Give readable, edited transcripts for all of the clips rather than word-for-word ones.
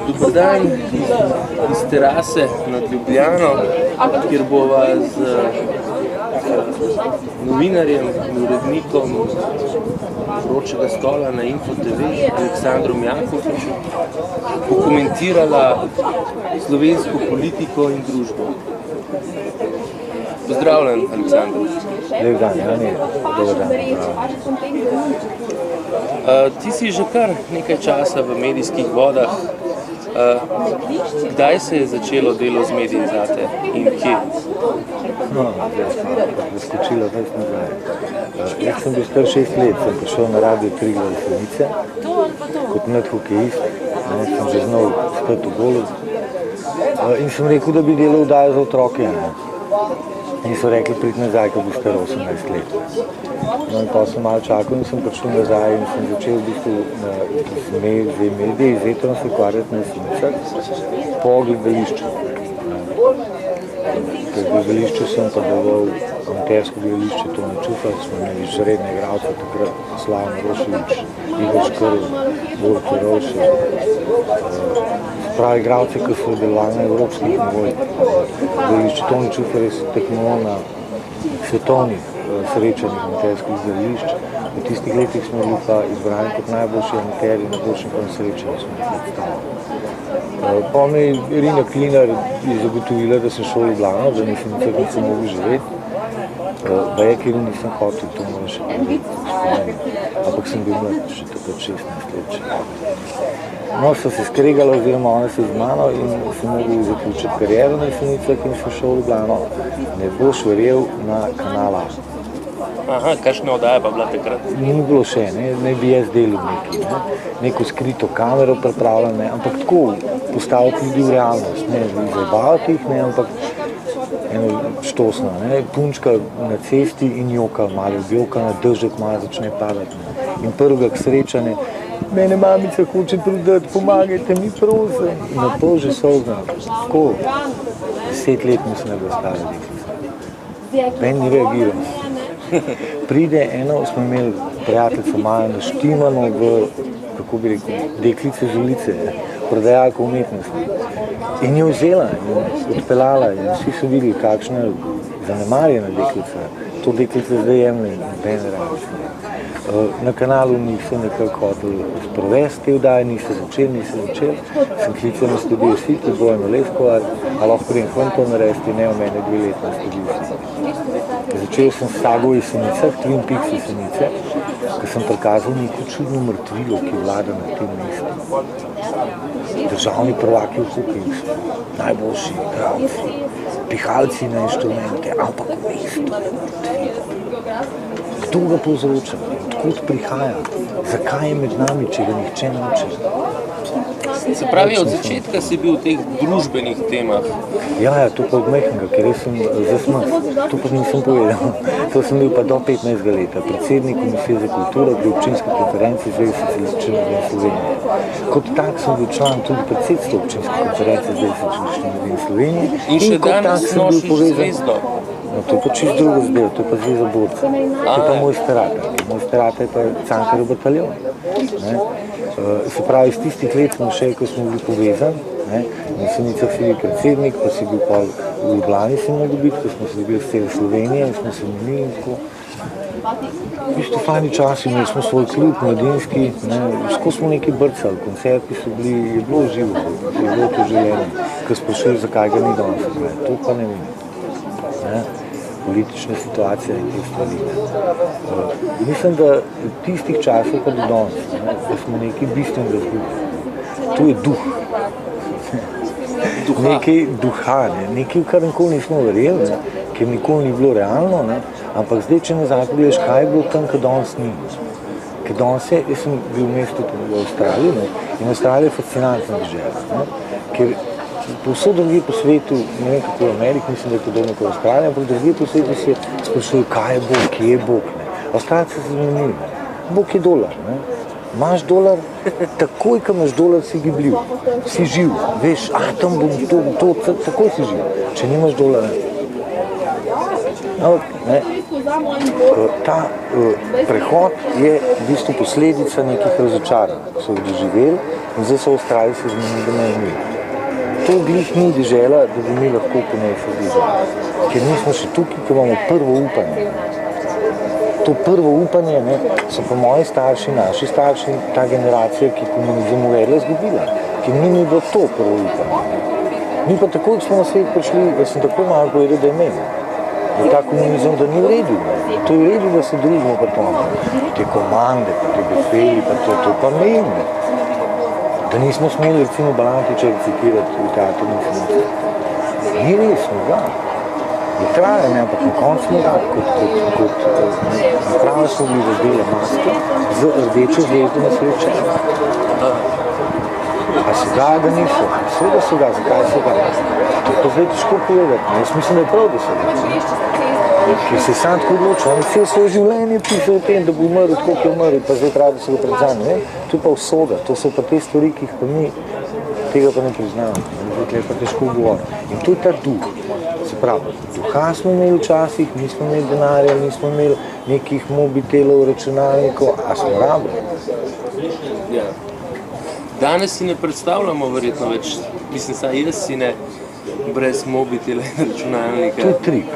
Dober dan iz terase nad Ljubljano, kjer bova z novinarjem in urednikom Vročega stola na Info TV, Aleksandrom Jakovičem, pokomentirala slovensko politiko in družbo. Pozdravljen, Aleksandr. Lep dan, Jani. Dober dan. Ti si že kar nekaj časa v medijskih vodah. Kdaj se je začelo delo z mediji zate in kje? No, zdaj smo preskočila več nazaj. Jaz sem bil star 6 let, sem prišel na Radio Triglav Slovenice kot mlad hokejist, sem že znal stati v golu in sem rekel, da bi delal vdajo za otroke. In so rekli, pridi nazaj, ko bi star 18 let. No in pa sem malo čakal in sem prišel nazaj in sem začel v bistvu z mediji, z etrom se ukvarjati na Jesenicah po gledališču. V gledališču sem pa deloval amatersko gledališče Tone Čufer, smo imeli izredne igralce, takrat Slaven Roševič, Igor Škrl, Borut Rovšek, pravi igralce, ki so delovali na evropskih nivojih. Gledališče Tone Čufer je tekmoval na svetovnih srečanjih amaterskih gledališč. V tistih letih smo bili pa izbrani kot najboljši amaterji na Borštnikovem srečanju smo jih predstavili. Pa me Irina Klinar je zagotovila, da sem šel v Ljubljano, da nisem mogel živeti. Baje, ker nisem hotel, to moram še povedati. Ampak sem bil mlad, še takrat 16 let. No, so se skregala, oziroma ona se z mano in sem mogel zaključiti kariero na Jesenicah in sem šel v Ljubljano. Ne boš verjel na Kanal A. Aha, kakšna oddaja pa bila takrat? Ni bilo še, ne bi jaz delal neko skrito kamero pripravljam, ampak tako postaviti ljudi v realnost, ne zabavati jih, ampak eno štosno, punčka na cesti in joka, malo objoka na dežek, malo začne padati. In prvega k srečanje, mene mamica hoče pridati, pomagajte mi, prosim. In na pol že solzna, tako 10 let mislim, da bo stala deklica. Ben ni reagiral. Pride eno, smo imeli prijateljca Maja naštimano v, kako bi rekel, deklice z ulice, prodajalka umetnosti. In jo vzela in odpeljala in vsi so videli, kakšna zanemarjena deklica. To deklica zdaj jemlje in ben reakcije. Na kanalu niso nekako hoteli sprovesti te vdaje, niso začeli. Sem klical na studio Sit, Bojano Leskovar, a lahko grem vam to narediti, ne v mene 2 leta na studio Sit. Začel sem s sago v Jesenicah, Twin Peaks Jesenice, ker sem prikazal neko čudno mrtvilo, ki vlada na tem mestu. Državni prvaki v hokeju, najboljši igralci, pihalci na inštrumente, ampak v mestu mrtvilo. Kdo ga povzroča? Odkud prihaja? Zakaj je med nami, če ga nihče noče? Se pravi, od začetka si bil v teh družbenih temah. Ja, to pa od mehkega, ker jaz sem zasmrt. To pa nisem povedal. To sem bil pa do 15. leta. Predsednik Komisije za kulturo pri občinski konferenci Zveze socialistične mladine Slovenije. Kot tak sem bil član tudi predsedstva občinske konference Zveze socialistične mladine Slovenije. In še danes nosiš zvezdo. No, to je pa čist drugo zdaj, to je pa Zveza borcev. To je pa moj sterater. Moj sterater je pa Cankarjev bataljon. Se pravi, iz tistih let smo še, ko smo bili povezani. Na Jesenicah si bil predsednik, pa si bil pa v Ljubljani si mogel biti, ko smo se bili z cele Slovenije in smo se menili in tako. V bistvu fajni časi, imeli smo svoj klub, mladinski,sko smo nekaj brcali, koncerti so bili, je bilo živo, je bilo to življenje, ko sprašujem, zakaj ga ni danes, to pa ne vem. Politične situacije in te stvari. Mislim, da v tistih časih, pa do danes, da smo nekaj bistvenega izgubili. To je duh. Nekaj duha, nekaj, v kar nikoli nismo verjeli, ker nikoli ni bilo realno, ampak zdaj, če nazaj pogledaš, kaj je bilo tam, kar danes ni. Ker danes je, jaz sem bil v mestu v Avstraliji in Avstralija je fascinantna država, ker povsod drugje po svetu, ne vem kako v Ameriki, mislim, da je podobno kot v Avstraliji, ampak drugje po svetu se sprašujejo, kaj je Bog, kje je Bog. Avstralci se zmenili. Bog je dolar. Imaš dolar, takoj, ko imaš dolar, si gibljiv, si živ. Veš, tam bom to, takoj si živ. Če nimaš dolara. Ta prehod je v bistvu posledica nekih razočaranj, ki so jih doživeli in zdaj so v Avstraliji se zmenili, da ne mi. To glih ni dežela, da bi mi lahko ponesli dežela. Ker nismo še tukaj, ko imamo prvo upanje. To prvo upanje so pa moji starši, naši starši, ta generacija, ki komunizem uvedla, izgubila. Ker ni bilo to prvo upanje. Mi pa tako, ko smo na svet prišli, jaz sem tako malo povedal, da je meni. Da ta komunizem, da ni v redu. To je v redu, da se družimo pa to. Te komande, pa te befeli, pa to pa meni. Da nismo smeli recimo Balantiča recitirati v teatru, ni res, smo ga. Je traje, ampak na koncu smo ga, kot naprave smo bili razdele maske z rdečo zvezdo na sreče. A se ga niso? Seveda so ga, zakaj so ga? To pa zdaj težko povedati, jaz mislim, da je prav, da so ga. Ker se je sam tako odločil, on vse svoje življenje pisal o tem, da bo umrl, koliko je umrl, pa zdaj pravi, da so ga predzami. To je pa usoda, to so pa te stvari, ki jih pa mi tega pa ne priznamo. Zdaj pa težko govoriti. In to je ta duh. Se pravi, duha smo imeli včasih, nismo imeli denarja, nismo imeli nekih mobitelov, računalnikov, a smo rabili. Ja. Danes si ne predstavljamo verjetno več, mislim, jaz si ne, brez mobitela in računalnika. To je trik,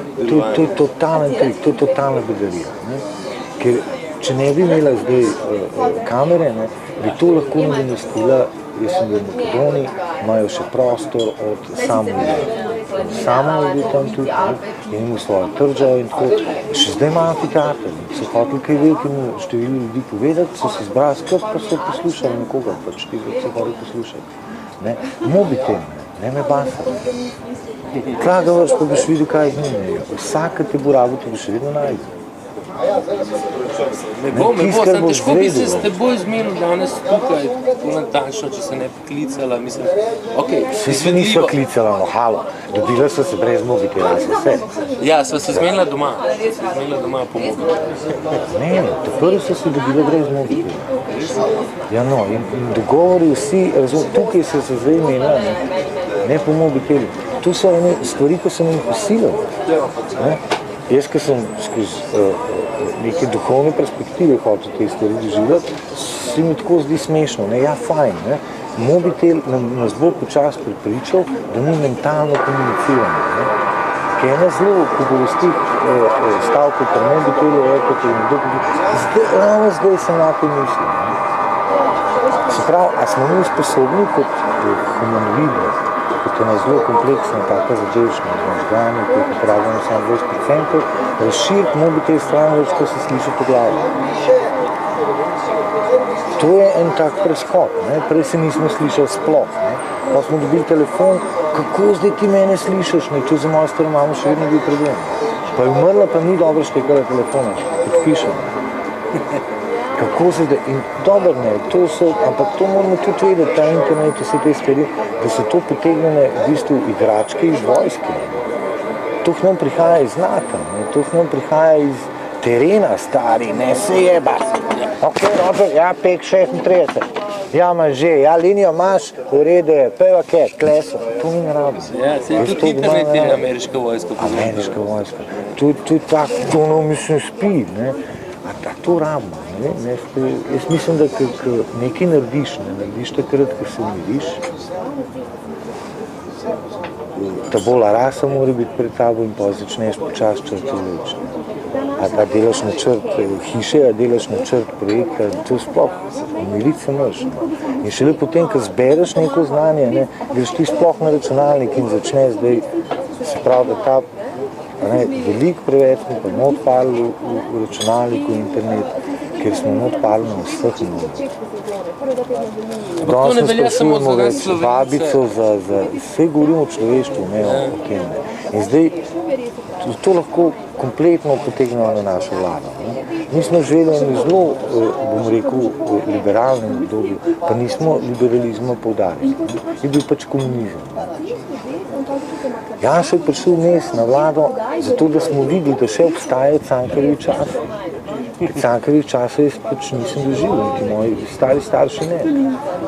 to je totalen trik, to je totalna bedarija. Ker če ne bi imela zdaj kamere, bi to lahko nadomestila, jaz sem bil v Makedoniji, imajo še prostor od Samoljeva. Samoljeva je tam tudi in imel svojo tržavo in tako. Še zdaj imajo teater, so hoteli kaj velikemu številu ljudi povedati, so se zbrali skrb, pa so poslušali nekoga, pač ti so hoteli poslušati. Mobitel, ne me basa. Tla ga vrš, pa boš videl, kaj izmenjajo. Vsaka te bo rabo, to boš vedno najdel. Me bo, sem težko bi se s teboj zmenil danes tukaj, tako natančno, če se ne bi klicala, mislim, okej, Vsi se niso klicala, no halo, dobila so se brez mobitela, vse. Ja, sva se zmenila doma po mobitelu. Ne, prvi so se dobila brez mobitela. Ja no, in dogovori vsi, tukaj so se zdaj imela, ne po mobitelu. Tu so stvari, ko sem jih usilil. Jaz, ko sem skozi neke duhovne perspektive hotel te stvari doživljati, se mi tako zdi smešno. Ja, fajn. Mobitel nas bo počas prepričal, da mi mentalno komuniciramo. Ker ena zelo pogostih stavkov pri mobitelu je, kot je nekdo povedal, ravno zdaj sem lahko mislil. Se pravi, a smo mi sposobni kot humanoidni, kot je zelo kompleksna taka zadevšna možganja, ki jih uporabljamo samo 20%, razširiti mobitel stran več, ko se sliši po glavi. To je en tak preskok, prej se nismo slišali sploh. Pa smo dobili telefon, kako zdaj ti mene slišiš, to za mojo staro mamo še vedno bil problem. Pa je umrla, pa ni dobro štekala telefona, kot pišem. Kako se da, in dobro ne, ampak to moramo tudi vedeti, ta internet, vse te stvari, da so to potegnjene v bistvu igračke iz vojske. To k nam prihaja iz NATO, to k nam prihaja iz terena, stari, ne se jeba. Ok, Roger, ja, pek 36. Ja, imaš že, ja, linijo imaš, v redu je, peva kaj, kleso, to mi ne rabimo. Ja, se je tudi internet in ameriška vojska. Ameriška vojska, to je tako, to mislim spi, a to rabimo. Jaz mislim, da nekaj narediš takrat, ko se umiriš, ta bola rasa mora biti pred tabo in pa začneš počas črti leč. A delaš načrt hiše, a delaš načrt projekta, to sploh umiriti se moraš. In šele potem, ko zbereš neko znanje, greš ti sploh na računalnik in začneš zdaj, se pravi, da ta veliko preveč smo pa not palili v računalniku in internet, ker smo not palili na vseh nivojih. Danes ne sprašujemo več babico za vse govorimo o človeštvu, ne o tem. In zdaj to lahko kompletno potegnemo na našo vlado. Mi smo živeli v zelo, bom rekel, liberalnem obdobju, pa nismo liberalizma poudarili. Je bil pač komunizem. Janša je prišel vmes na vlado, zato da smo videli, da še obstajajo Cankarjevi časi. Cankarjevih časov jaz pač nisem doživel, niti moji stari starši ne.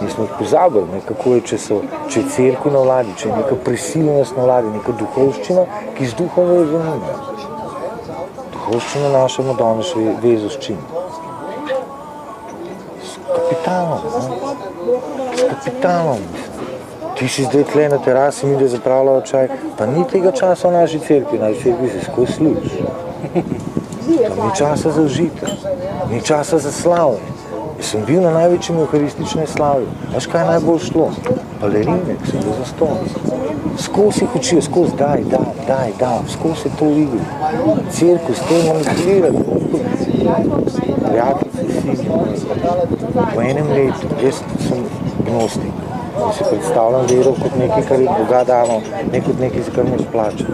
Nismo jih pozabili, kako je, če je cerkev na vladi, če je neka prisiljenost na vladi, neka duhovščina, ki z duhom je zanima. duhovščino naša ima danes vezo s čim? S kapitalom, ne? S kapitalom. Ti si zdaj tle na terasi, mi da zapravljajo čaj, pa ni tega časa v naši cerkvi se skozi služi. Tam ni časa za užitek, ni časa za slavje. Jaz sem bil na največjem euharističnem slavju. Veš, kaj je najbolj šlo? Balerine, ki sem bil za stolnico. Skozi jih učijo, skozi daj, skozi je to v igri. Cerkev s tem manipulirati. Prijateljice si v enem letu, jaz sem gnostik. In si predstavljam vero kot nekaj, kar je Boga dano, ne kot nekaj, za kar moraš plačati.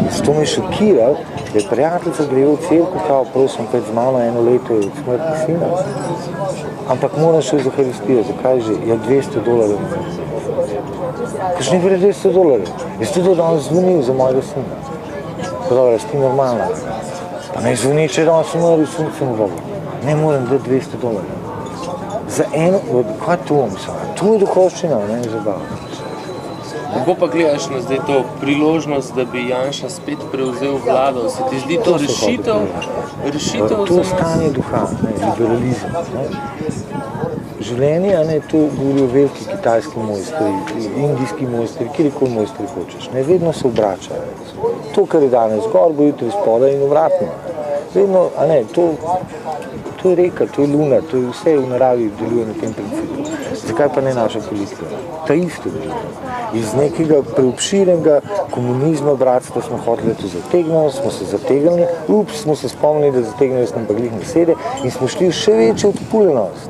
In zato me je šokiral, da je prijateljica gre v cerkev, kao prosim, pred z mano eno leto je od smrtnih sina. Ampak moram še v Euharistijo, zakaj že? Ja, $200. Kaš ne gre $200? Jaz tudi danes zvonil za mojega sina. Pa dobro, jaz ti normalna. Pa ne zvoni, če danes umrl, sem Boga. Ne morem dati $200. Za eno, kaj to mislim? To je duhovščina, ne zabavno. Kako pa gledaš na zdaj to priložnost, da bi Janša spet prevzel vlado? Se ti zdi to rešitev za nas? To je stanje duha, ne, liberalizem. Ne. Življenje, ne, to govorijo veliki kitajski mojstri, indijski mojstri, kjerikoli mojstri hočeš. Ne, vedno se obračajo. To, kar je danes zgor, bo jutri spodaj in obratno. Vedno, a ne, to je reka, to je luna, to je vse v naravi deluje na tem principu. Zakaj pa ne naša politika? Ta isto deluje. Iz nekega preobširenega komunizma, bratstva smo hoteli to zategniti, smo se zategnili, smo se spomnili, da zategnili smo pa glih nasede in smo šli v še večjo odpuljenost.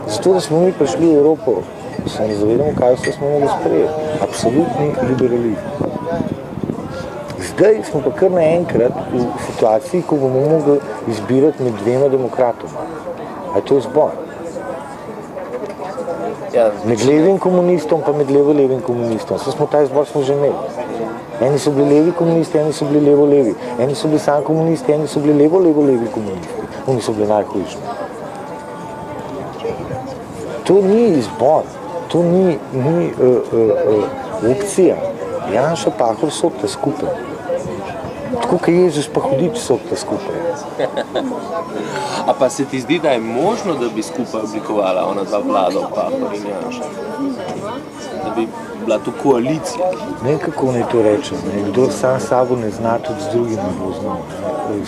Zato, da smo mi prišli v Evropo, se ne zavedamo, kaj vse smo mogli sprejeti. Absolutni liberalizem. Zdaj smo pa kar naenkrat v situaciji, ko bomo mogli izbirati med dvema demokratoma. A je to zbor? Ja. Med levim komunistom pa med levo-levim komunistom. Vse smo ta izbor smo že imeli. Eni so bili levi komunisti, eni so bili levo-levi. Eni so bili sam komunisti, eni so bili levo-levi komunisti. Oni so bili najhujši. To ni izbor, to ni opcija. Janša Pahor sokta skupaj. Tako, kot Jezus pa Hudič sokta skupaj. A pa se ti zdi, da je možno, da bi skupaj oblikovala ona dva vlada, Pahor in Janša? Da bi bila to koalicija? Ne, kako naj to rečem. Kdor sam sabo ne zna, tudi z drugim ne bo znal.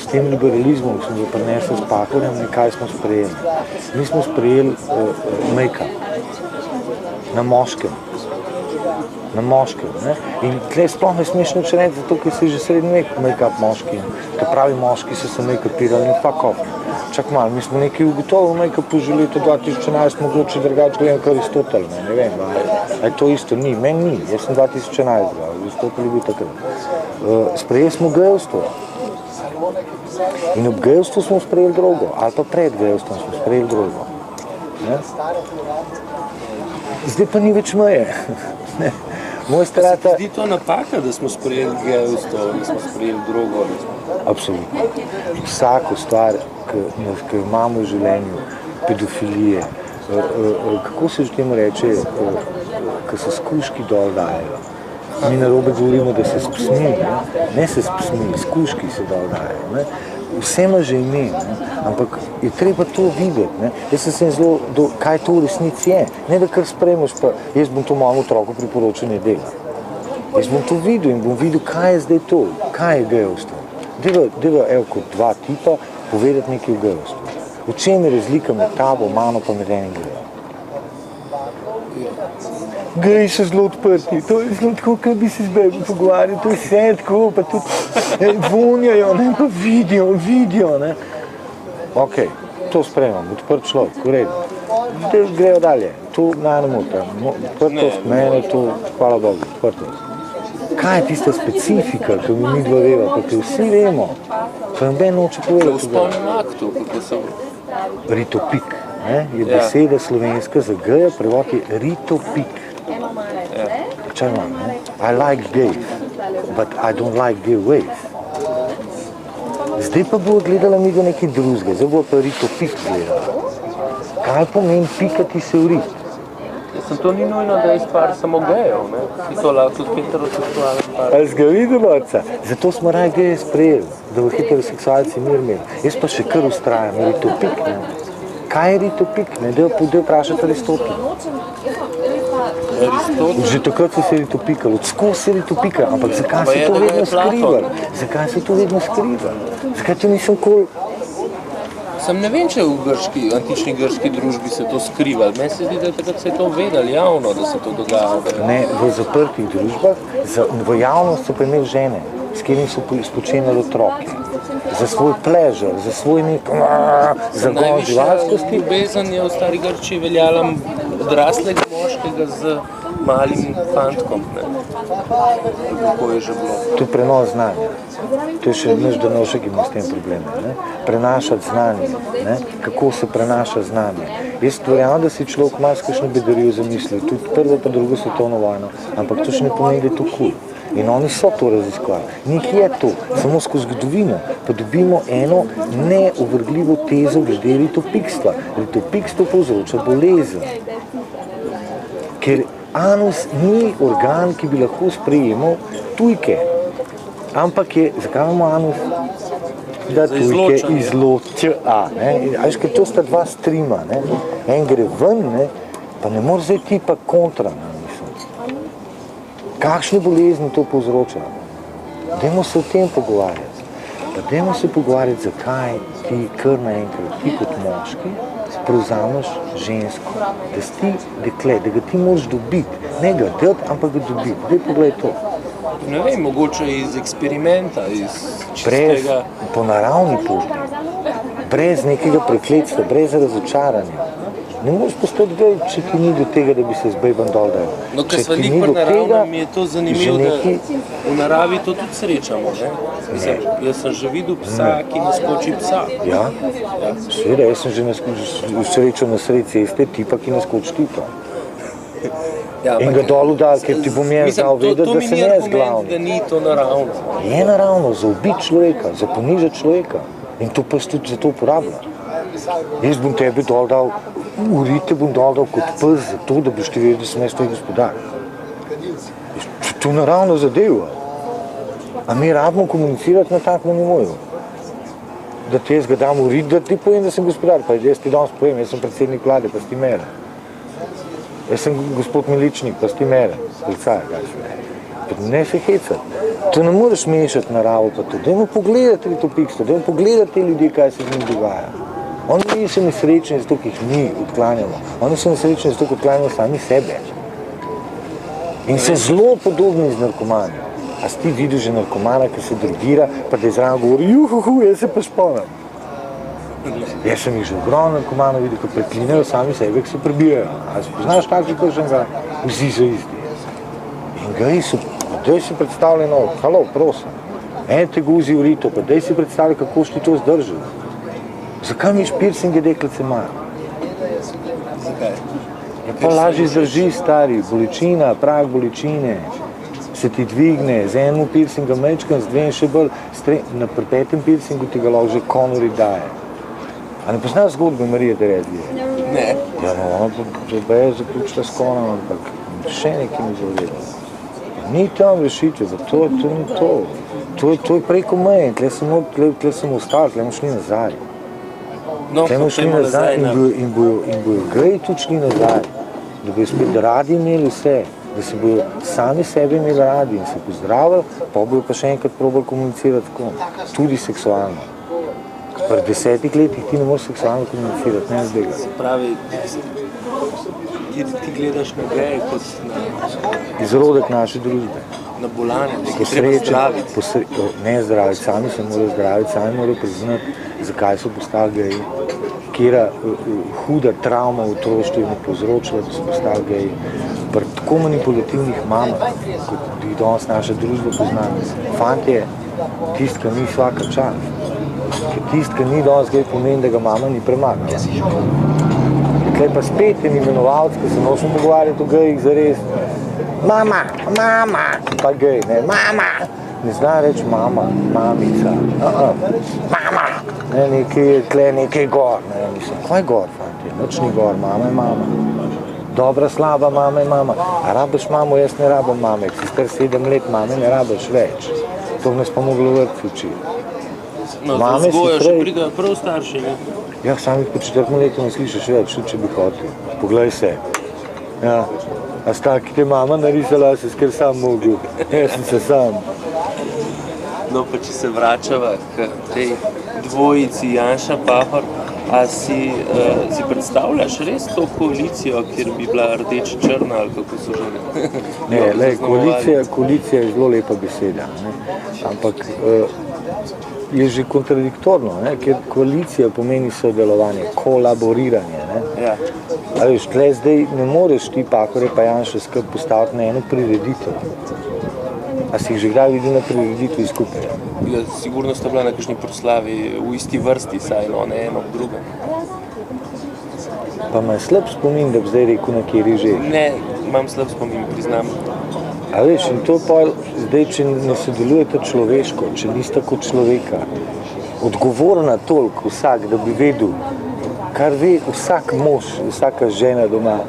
S tem liberalizmom smo ga prinesli s Pahorjem, nekaj smo sprejeli. Mi smo sprejeli make-up na moškem. Na moškem. Ne? In tle sploh ne smeš nič reči, zato ker si že srednji vek make-up moški. Ker pravi moški so se make-upirali in fuck off. Čak malo, mi smo nekaj ugotovili make-upu že leta 2011, mogoče drugače gledam kot Aristotel, ne vem, a je to isto? Ni, meni ni, jaz sem 2011, Aristotel je bil takrat. Sprejeli smo gejevstvo. In ob gejevstvu smo sprejeli drogo, ali pa pred gejevstvom smo sprejeli drogo. Ne? Zdaj pa ni več meje. Moj starata... Se ti zdi to napaka, da smo sprejeli gejevstvo, da smo sprejeli drogo? Absolutno. Vsako stvar, ki imamo v življenju, pedofilije, kako se že temu reče, ki se skuški dol dajejo. Mi narobe govorimo, da se spsmi, ne se spsmi, skuški se dol dajejo. Ne? Vse ima že ime, ne? Ampak je treba to videti. Ne? Jaz sem zelo, kaj to v resnici je. Ne da kar sprejmeš, pa jaz bom to mojemu otroku priporočil ne dela. Jaz bom to videl in bom videl, kaj je zdaj to, kaj je gejevstvo. Deva, evo, kot dva tipa, povedati nekaj o gejevstvu. V čem je razlika med tabo, mano pa med enim gejem? Geji so zelo odprti, to je zelo tako, kaj bi se z bebi pogovarjali, to je vse tako, pa tudi vonjajo, ne, pa vidijo, ne. Ok, to sprejemam, odprt človek, v redu. Grejo dalje, to najnemota, odprtost, mene, to, hvala Bogu, odprtost. Kaj je tista specifika, ki mi dva veva, pa ki vsi vemo, pa noben noče povedati. V spolnem aktu, kako so... Ritopik, ne, je beseda slovenska za geja, prevod je ritopik. Čaj imam, ne? I like gays, but I don't like gay ways. Zdaj pa bo gledala mi do nekaj drugega, zdaj bo pa ritopik gledala. Kaj pomeni pikati se v rit? Sem to ni nujno, da je stvar samo gejev, ne? Ki to lahko tudi heteroseksualen par. Ali ga vidi, Marca? Zato smo raje geje sprejeli, da v heteroseksualci mir imeli. Jaz pa še kar ustrajam, ritopik, ne? Kaj je ritopik, ne? Dej vprašati Aristotela. Že takrat so se ritopikali, odskos se ritopikali, ampak zakaj se to vedno skrivali? Zakaj se to vedno skrivali? Zakaj to nisem kol... Sam ne vem, če v antični grški družbi se to skrivali. Meni se zdi, da takrat se je to vedeli javno, da se to dogaja. Ne, v zaprtih družbah, v javnost so pa imeli žene, s katerimi so spočinjali otroke. Za svoj pleasure, za svoj nek zagon živalskosti. Najvišja ljubezen je v stari Grčiji veljala odraslega moškega z malim fantkom. Kako je že bilo? To je prenos znanja. To je še naš Drnovšek ima s tem probleme. Ne? Prenašati znanje. Ne? Kako se prenaša znanje. Jaz verjamem, da si človek marsikakšno bedarijo zamislil, tudi prvo pa drugo svetovno vojno, ampak to še ne pomeni, da je to kul. In oni so to raziskovali. Nekaj je to, samo skozi zgodovino pa dobimo eno neovrgljivo tezo glede ritopikstva. Ritopikstvo povzroča bolezen. Ker anus ni organ, ki bi lahko sprejemal tujke. Ampak je, zakaj imamo anus? Da tujke izloča. Ker to sta dva strima, ne? En gre ven, ne? Pa ne more zdaj ti pa kontra. Kakšne bolezni to povzroča? Dajmo se o tem pogovarjati. Pa dajmo se pogovarjati, zakaj ti kar naenkrat, ti kot moški, prevzameš žensko, da si ti dekle, da ga ti moraš dobiti. Ne ga dati, ampak ga dobiti. Daj pogledaj to. Ne vem, mogoče iz eksperimenta, iz čistega... Po naravni poti. Brez nekega prekletstva, brez razočaranja. Ne moreš postati gej, če ti ni do tega, da bi se z bejbom dol dal. No, ker sva lik pri naravno, mi je to zanimivo, da v naravi to tudi srečamo, ne? Jaz sem že videl psa, ki naskoči psa. Ja? Seveda, jaz sem že srečal na sredi ceste tipa, ki naskoči tipa. In ga dol udal, ker ti bom jaz dal vedeti, da se ne zglavni. Da ni to naravno. Je naravno, za ubiti človeka, za ponižati človeka. In to pa tudi za to uporablja. Jaz bom tebe dol dal, urite bom dol dal kot pes za to, da boš ti vedel, da sem jaz tvoj gospodar. To naravno zadeva. A mi rabimo komunicirati na tak nivoju. Da ti jaz ga dam urit, da ti povem, da sem gospodar. Pa jaz ti danes povem, jaz sem predsednik vlade, pa si ti mere. Jaz sem gospod Miličnik, pa si ti mere. Policaj, ne se hecati. To ne moreš mešati naravo pa to. Dajmo pogledati ritopikstvo, dajmo pogledati te ljudi, kaj se z njim dogaja. Oni niso nesrečni zato, ki jih mi odklanjamo. Oni so nesrečni zato, ki odklanjamo sami sebe. In so zelo podobni z narkomani. A si ti videl že narkomana, ki se drogira, pa da izravno govori, juhuhu, jaz se pa šponam. Jaz sem jih že ogromno narkomanov videl, ko preklinajo sami sebe, ki se prebijajo. A si poznaš takšni, kakšnega? Vsi so isti. In geji so, daj si predstavljeno, halo, prosim, en te guzi v rito, pa daj si predstavljeno, kako si ti to zdržal. Zakaj mi špircinge deklice imajo? Zakaj? Ja, pa lažje zdrži, stari, bolečina, prag bolečine, se ti dvigne, z enim piercingom mečkam, z dvem še bolj, na petem piercingu ti ga lahko že konori daje. A ne poznaš zgodbe Marije Terezije? Ne. Ja, no, ona pa je zaključila s konom, ampak še nekaj mi zavedala. Ni tam rešitve, to ni to. To je preko meje, tle sem ostal, tle bomo šli nazaj. No, tle bomo šli nazaj in bojo geji tudi šli nazaj. Da bojo spet radi imeli vse, da se bojo sami sebe imeli radi in se pozdravili, pa bojo pa še enkrat probali komunicirati tako, tudi seksualno. Pri 10 letih ti ne moreš seksualno komunicirati, ne zdega. Se pravi, ti gledaš na geje kot na... Izrodek naše družbe. Na bolane, da jih treba zdraviti. Ne zdraviti, sami se morajo zdraviti, sami morajo priznati, zakaj so postali geji, kjera huda travma v otroštvu jim je povzročila, da so postali geji. Pri tako manipulativnih mamah, kot jih danes naša družba pozna, fantje, tisti, ki ni svaka čast. Ker tisti, ki ni danes gej, pomeni, da ga mama ni premagala. Tukaj pa spet en imenovalc, ki se nočem pogovarjati o gejih zares. Mama, pa gej, ne, mama. Ne zna reči mama, mamica. Mama, ne, nekaj je tle, nekaj gor. Ne, mislim, kaj je gor, fantje? Nič ni gor, mama je mama. dobra, slaba, mama je mama. A rabiš mamo, jaz ne rabim mame, si star 7 let, mame ne rabiš več. To bi nas pa moglo vrti učiti. No, to vzgojo še pridejo prav starši, ne? Ja, samih po 4. letu ne slišiš več, če bi hotel. Poglej se. Ja, a staki te mama narisala, se skar sam mogel. Jaz sem se sam. No, pa če se vračava k tej dvojici Janša Pahor, a si predstavljaš res to koalicijo, kjer bi bila rdeč-črna ali kako so že? Ne, koalicija je zelo lepa beseda, ne? Ampak je že kontradiktorno, ne? Ker koalicija pomeni sodelovanje, kolaboriranje. Ne? Ja. A veš, tle zdaj ne moreš ti Pahorja pa Janša skupaj postaviti na eno prireditev. A si jih že kdaj videl na prireditvi skupaj? Ja, sigurno sta bila na kakšni proslavi v isti vrsti, saj ne eno v drugem. Pa ima slab spomin, da bi zdaj rekel, na kjeri že. Ne, imam slab spomin, priznam. A veš, in to pa zdaj, če ne sodelujete človeško, če niste kot človeka, odgovorna toliko vsak, da bi vedel, kar ve vsak mož, vsaka žena doma,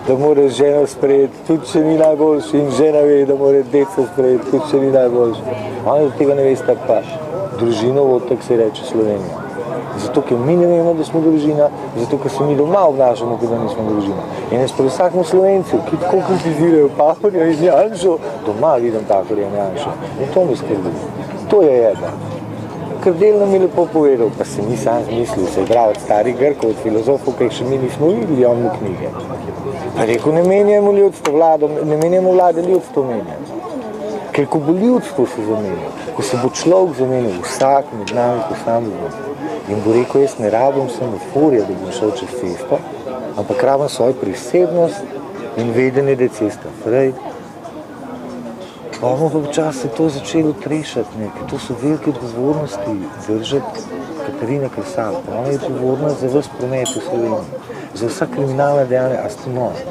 da mora žena sprejeti, tudi če ni najboljši, in žena ve, da mora deca sprejeti, tudi če ni najboljši. Oni od tega ne veste, pa družino vod, tako se reče Slovenija. Zato, ker mi ne vemo, da smo družina, zato, ker se mi doma obnašamo, kot da nismo družina. In jaz pri vsakem Slovencu, ki tako kritizirajo Pahorja in Janšo, doma vidim Pahorja in Janšo. In to mi skrbi. To je jeba. Ker delno mi lepo povedal, pa se ni sam zmislil, se je bral od starih Grkov, od filozofov, ki jih še mi nismo videli, on mu knjige. Pa rekel, ne menjamo ljudstvo vlado, ne menjamo vlade, ljudstvo menja. Ker ko bo ljudstvo se zamenil, ko se bo človek zamenil, vsak med nami posamezno, in bo rekel, jaz ne rabim semaforja, da bom šel čez cesto, ampak rabim svojo prisebnost in vedenje, da je cesta frej. Bomo pa včasih to začeli trešati, ker to so velike odgovornosti držati Katarina Kresal. Ona je odgovorna za ves promet v Sloveniji, za vsa kriminalna dejanja, a ste nori.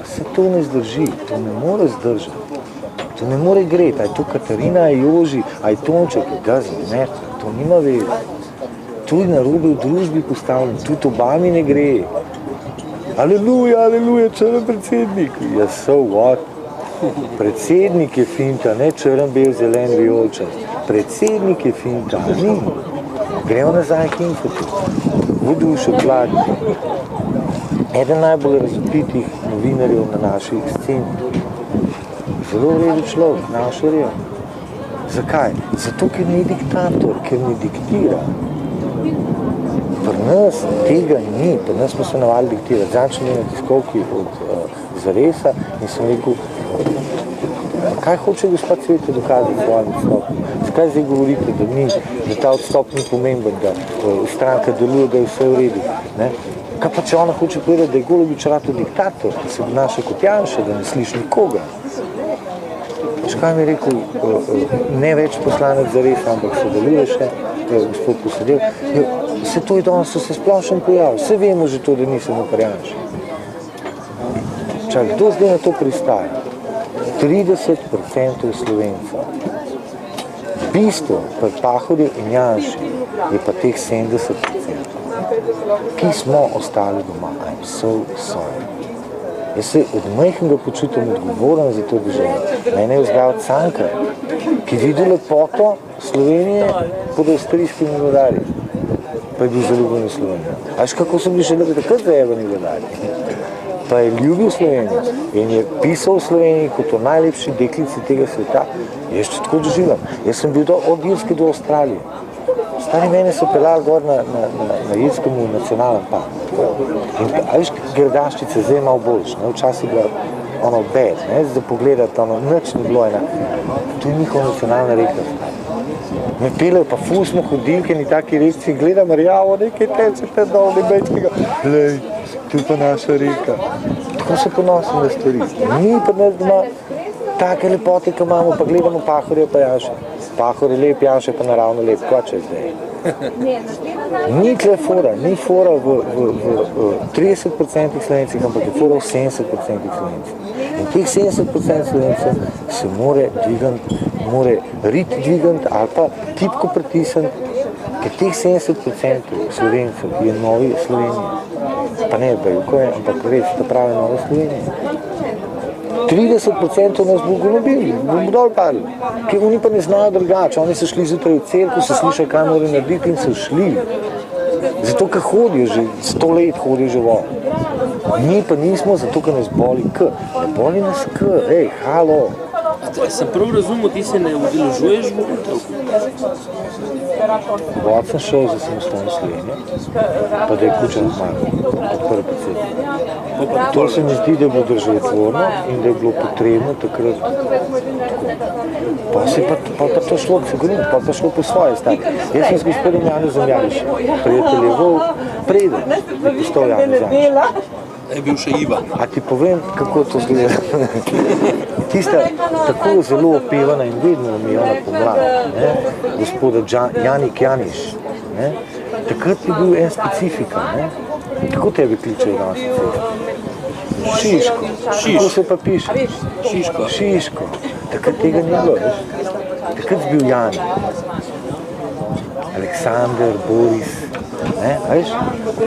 Se to ne zdrži, to ne more zdržati, to ne more greti, a je to Katarina, a je Joži, a je Tonček, je Gazi, mrtva, to nima veze. Tudi narobe v družbi postavljeno, tudi Obami ne gre. Aleluja, aleluja, črn predsednik. Ja, so what? Predsednik je finta, ne črn, bel, zelen, vijolčast. Predsednik je finta, ni. Gremo nazaj k infotu. Vodušek Vladnik. Eden najbolj razvpitih novinarjev na naši sceni. Zelo redu človek, naš rejo. Zakaj? Zato, ker ni diktator, ker ne diktira. Pri nas tega ni, pri nas smo se navali diktirati. Zadnjič sem na tiskovki od Zaresa in sem rekel, kaj hoče gospod Cvete dokazati v svojem odstopu? Zakaj zdaj govorite, da ta odstop ni pomemben, da stranka deluje, da je vse v redu? Ne? Kaj pa če ona hoče povedati, da je Golobič rado diktator, da se obnaša kot Janša, da ne sliši nikoga? Kaj mi je rekel, ne več poslanec Zaresa, ampak sodeluje še, gospod Posedel. Vse to je danes se splošno pojavil, vse vemo že to, da nisem uparjanši. Čak, kdo zdaj na to pristaja? 30% Slovencev. Bistvo pri Pahorju in Janši je pa teh 70%, ki smo ostali doma. I'm so sorry. Jaz se od majhnega počutim odgovoren za to državo. Mene je vzgajal Cankar, ki vidi lepoto Slovenije pod avstrijskimi vladarji. Pa je bil zaljubljen v Slovenijo. A veš, kako so bili še takrat zajebani vladarji? Pa je ljubil Slovenijo in je pisal v Sloveniji kot o najlepši deklici tega sveta. Jaz še tako doživljam. Jaz sem bil od Irske do Avstralije. Stari mene so pelali gor na Irskemu nacionalnem parku. In a veš, Gradaščice zdaj je malo boljš, ne? Včasih je bila ono bed, ne? Zdaj pogledati, ono nič ni bilo ena. To je njihova nacionalna reka. Me pelejo, pa ful smo hodilke in taki rečci, gledam rjavo, nekaj teče te dol, nebečkega. Lej, tu je pa naša reka. Tako se ponosim na stvari. Mi pa nas doma take lepote, ki imamo, pa gledamo Pahorja pa Janša. Pahor je lep, Janša pa naravno lep, kva če zdaj. Ni tle fora, ni fora v 30% Slovencih, ampak je fora v 70% Slovencih. In teh 70% Slovencev se more dvigant, more rit dvigant ali pa tipko pritisniti, ker teh 70% Slovencev je novi Slovenija. pa ne Bajuko je, ampak res, ta prave Nova Slovenija. 30% nas bo golobili, bomo dol padli, ker oni pa ne znajo drugače, oni so šli zjutraj v cerkev, so slišali, kaj morajo narediti in so šli. Zato, ker hodijo že, 100 let hodijo že vol. Mi pa nismo, zato, ker nas boli k. Ne boli nas k, halo. Sem prav razumel, ti se ne udeležuješ volitev? Vod sem šel za samostojno Slovenijo, pa da je Kučan zmagal, od prvi predsednik. To se mi zdi, da je bilo državotvorno in da je bilo potrebno takrat tako. Pa to šlo, pa to šlo po svoje stvari. Jaz sem s gospodom Janezom Janišem prijateljeval preden je postal Janez Janiš. Je bil še Ivan. A ti povem, kako to zgleda. Tista tako zelo opevana in vedno omejena pomlad, gospoda Janik Janiš, takrat je bil en specifika, kako tebe kličejo danes na cesto? Šiško. Kako se pa piše? Šiško. Šiško. Takrat tega ni bilo, veš? Takrat je bil Janik, Aleksandar, Boris, veš?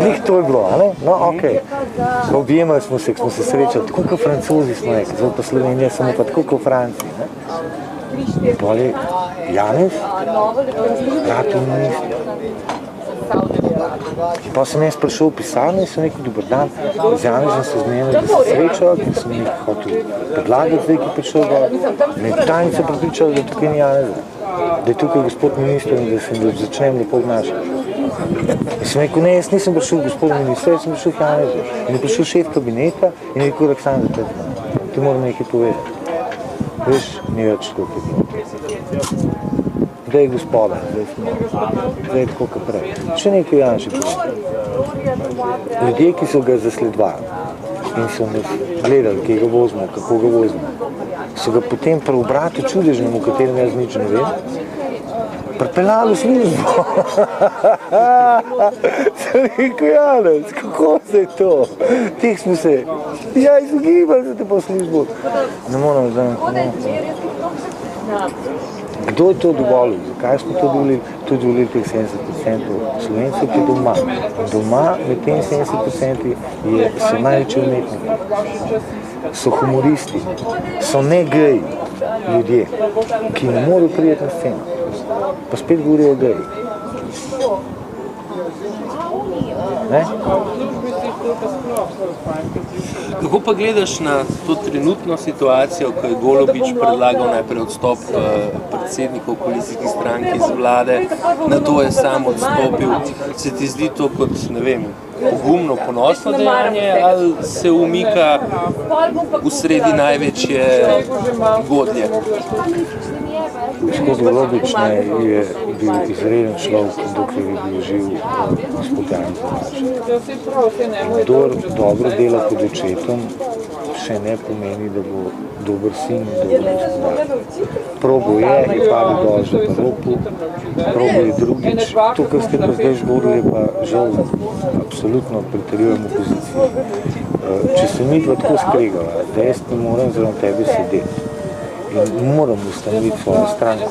Njih to je bilo, ali? No, okej. Objemali smo se srečali, tako kot Francozi smo rekli, zdaj pa Slovenija samo pa tako kot Franciji, Pol je Janez, rad v ministru. Pa sem jaz prišel v pisarno in sem rekel, dober dan, z Janezom se zmenil, da se srečal, ker sem nekaj hotel predlagati, zdaj, ki prišel ga. Me je tajnica pripričala, da tukaj ni Janeza, da je tukaj gospod minister in da se začnem lepo obnašati. In sem rekel, ne, jaz nisem prišel v gospod minister, jaz sem prišel v Janezu. In je prišel šef kabineta in je rekel, Aleksandar, ti moram nekaj povedati. Veš, ni več tako, kot je. Zdaj je gospoda, zdaj je tako, kot prej. Še nekaj Janši povedal. Ljudje, ki so ga zasledovali in so nas gledali, kje ga vozimo, kako ga vozimo, so ga potem pri obratu čudežnemu, o katerem jaz nič ne vem, pripeljali v službo. Sem rekel, Janez, kako se je to? Teh smo se, izogibali za te po službo. Ne moram zdaj. Kdo je to dovolil? Zakaj smo to dovolili? To je dovolili teh 70% Slovencev, ki je doma. Doma med tem 70% so največji umetniki. So humoristi, so ne geji ljudje, ki ne morajo priti na sceno. Pa spet govorijo o geji. Kako pa gledaš na to trenutno situacijo, ko je Golobič predlagal najprej odstop predsednikov koalicijskih strank iz vlade, na to je sam odstopil. Se ti zdi to kot, ne vem, pogumno, ponosno dejanje ali se umika v sredi največje godlje? Gospod Golobič je bil izreden človek, dokler je bil živ gospod Janez Janša. Kdor dobro dela pod očetom, še ne pomeni, da bo dober sin in dober gospodar. Probo je padel dol že na ropu, probo je drugič. To, kar ste pa zdaj zgodili, je pa žal, absolutno pritrjujem opoziciji. Če se mi dva tako skregala, da jaz ne moram zraven tebe sedeti in moram ustanoviti svojo stranko.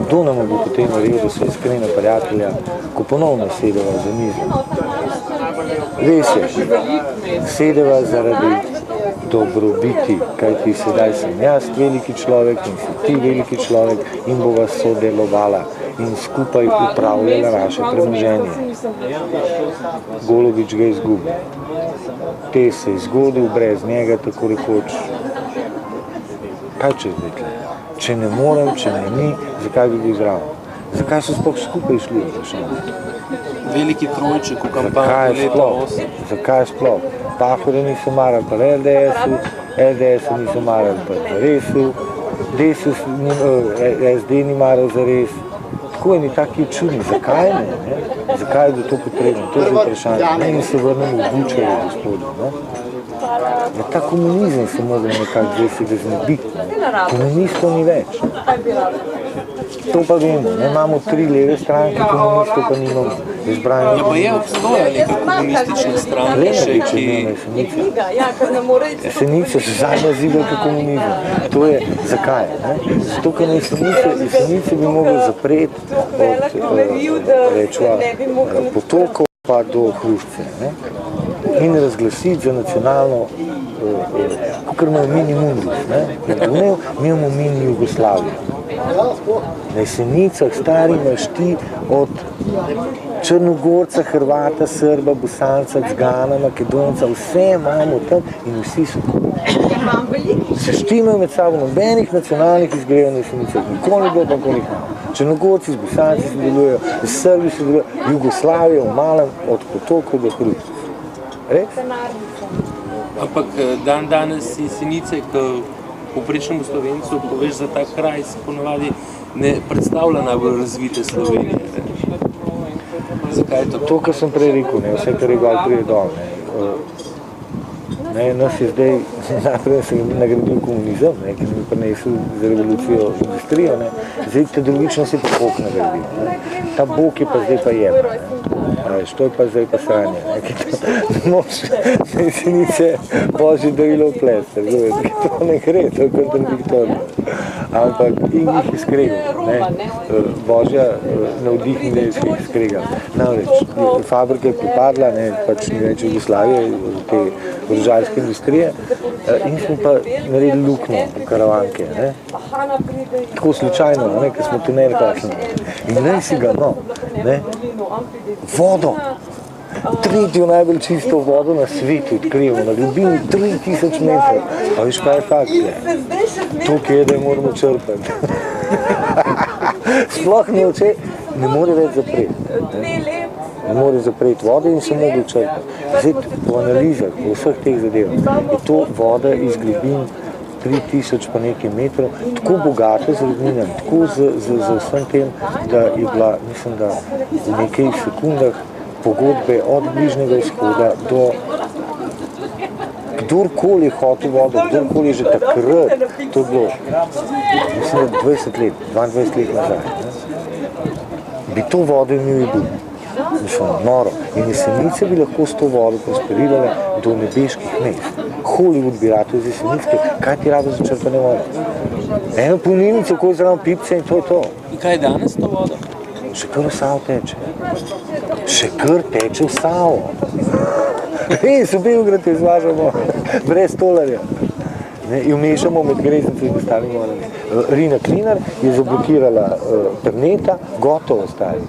Kdo nam bo potem naredil, da so iskrena prijatelja, ko ponovno sedeva za mizo? Res je, sedeva zaradi dobrobiti, kajti sedaj sem jaz veliki človek in si ti veliki človek in bova sodelovala in skupaj upravljala naše premoženje. Golobič ga je izgubil. Te se je zgodil brez njega, tako rekoč. Kaj če zdaj tle? Če ne morem, če ne mi, zakaj bi bil zraven? Zakaj so sploh skupaj šli? Veliki trojček v kampanji leta 8. Zakaj sploh? Pahorja niso marali pa v LDS-u, LDS-u niso marali pa v RES-u, SD ni maral za RES. Tako je ni taki čudni. Zakaj ne? Zakaj je bilo to potrebno? To je vprašanje. Ne se vrnemo v Bučarje, gospodu. Ta komunizem se mogli nekako zdaj se ga znebiti. Komunistov ni več. To pa vemo. Imamo 3 leve stranke, komunistov pa nimamo. Ja, pa je obstoja neka komunistična stranka še, ki... Jesenice so zadnja zidovka komunizma. To je, zakaj? Zato, ker Jesenice bi mogli zapreti od, rečeva, potokov pa do Hrušce, ne? In razglasiti za nacionalno, kakor imamo mini Mundus, ne? Mi imamo mini Jugoslavijo. Na Jesenicah stari imaš ti od Črnogorca, Hrvata, Srba, Bosanca, Cigana, Makedonca, vse imamo tam in vsi so se štimajo med sabo, nobenih nacionalnih izgledov na Jesenicah, nikoli bilo, pa nikoli imamo. Črnogorci z Bosanci se delujejo, z Srbi se delujejo, Jugoslavijo v malem od potokov do Hruške. Res? Ampak danes Jesenice, ko povprečnemu Slovencu poveš za ta kraj, se ponovadi ne predstavlja najbolj razvite Slovenije. Zakaj je to? To, kar sem prej rekel, ne, vse, kar je gor prije dol. Nas je zdaj, najprej se nagradil komunizem, ne, ki mi prinesel za revolucijo industrijo, ne. Zdaj te drugično se pa Bog nagradil. Ne. Ta Bog je pa zdaj pa jeba. To je pa zdaj pa sranje. Ne moš na Jesenice Božje darilo vplesti, to ne gre, to je kontradiktorno. Ampak in jih je skregal. Božja navdihnila jih je skregal. Namreč, fabrika je pripadla, pač ni več Jugoslavije, te orožarske industrije, in smo pa naredili luknjo v karavanke. Tako slučajno, ker smo tunel kakšen. In lej si ga, vodo, tretjo najbolj čisto vodo na svetu odkrivamo, na globini 3000 metrov. Pa viš, kaj je fakt, toliko je, da je moramo črpati. Sploh ne more več zapreti. Ne more zapreti vode in se mogli črpati. Zdaj, po analizah, po vseh teh zadevah, je to voda iz globin 3000 pa nekaj metrov, tako bogata z rudninami, tako z vsem tem, da je bila, mislim, da v nekaj sekundah pogodbe od Bližnjega vzhoda do kdorkoli je hotel vodo, kdorkoli je že takrat, to je bilo, mislim, 20 let, 22 let nazaj, bi to vodo imel in bil. Mislim, noro. In Jesenice bi lahko s to vodo prosperirale do nebeških mest. Hollywood bi rato iz Jesenice, kaj ti rado za črpanje vode? Eno polnilnico, ko je zraven pipce in to je to. In kaj je danes to vodo? Še kar v Savo teče. Še kar teče v Savo. Res, v Beograd jo izvažamo brez tolarja. Jo mešamo med Greznico in ostalim vodami. Rina Klinar je zablokirala Perneta, gotovo stari.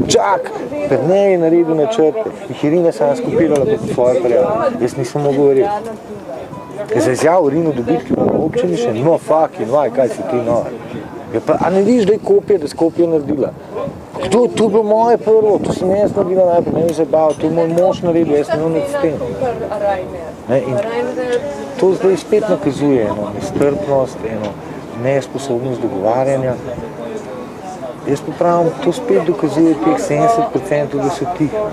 Čak! Perne je naredil načrte, jih je Rina sama skupirala pod svojo prijavo. Jaz nisem mogel verjeti. Je za izjavo Rino dobitki v občini še, no fucking vaj, kaj si ti nor. A ne vidiš, da je kopija, da Skopje naredila? To je bilo moje prvo, to sem jaz naredila najprej, ne vem se bavil, to je moj mož naredil, jaz ne vem s tem. In to zdaj spet nakazuje eno nestrpnost, eno nesposobnost dogovarjanja. Jaz pa pravim, to spet dokazuje teh 70%, da so tiho.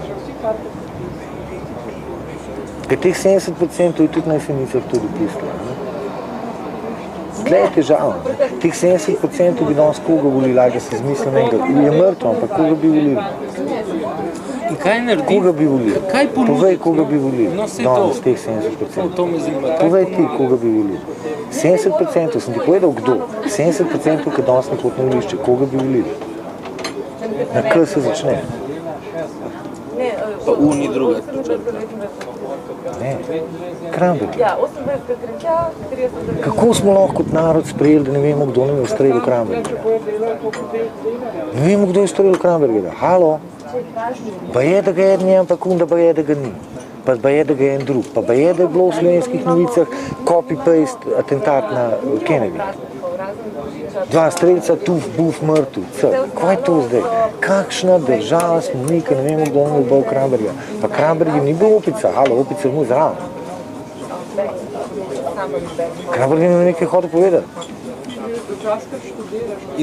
Ker teh 70% je tudi na Jesenicah to dopustilo. Tle je težavno. Teh 70% bi danes koga volili, da se izmislim enega. Je mrtvo, ampak koga bi volili? In kaj naredi? Koga bi volili? Kaj ponudi? Povej, koga bi volili. No, se to. Danes teh 70%. To me zanima. Povej ti, koga bi volili. 70%, sem ti povedal, kdo? 70%, ki danes na potno volišče, koga bi volili? Na kaj se začne? Pa uni druga črta. Ne, Kramberger. Kako smo lahko kot narod sprejeli, da ne vemo, kdo nam je ustrelil Krambergera? Ne vemo, kdo je ustrelil Krambergera. Halo? Pa je, da ga je en, ampak da pa je, da ga ni. Pa je, da ga je en drug. Pa je, da je bilo v slovenskih novicah copy-paste atentat na Kennedy. Dva strelca, tuf, buf, mrtv. Kaj je to zdaj? Kakšna država smo mi, ki ne vemo, kdo nam je bil Kramberger? Pa Kramberger ni bil opica, halo, opica je mu zraven. Kramberger mi nekaj hotel povedati.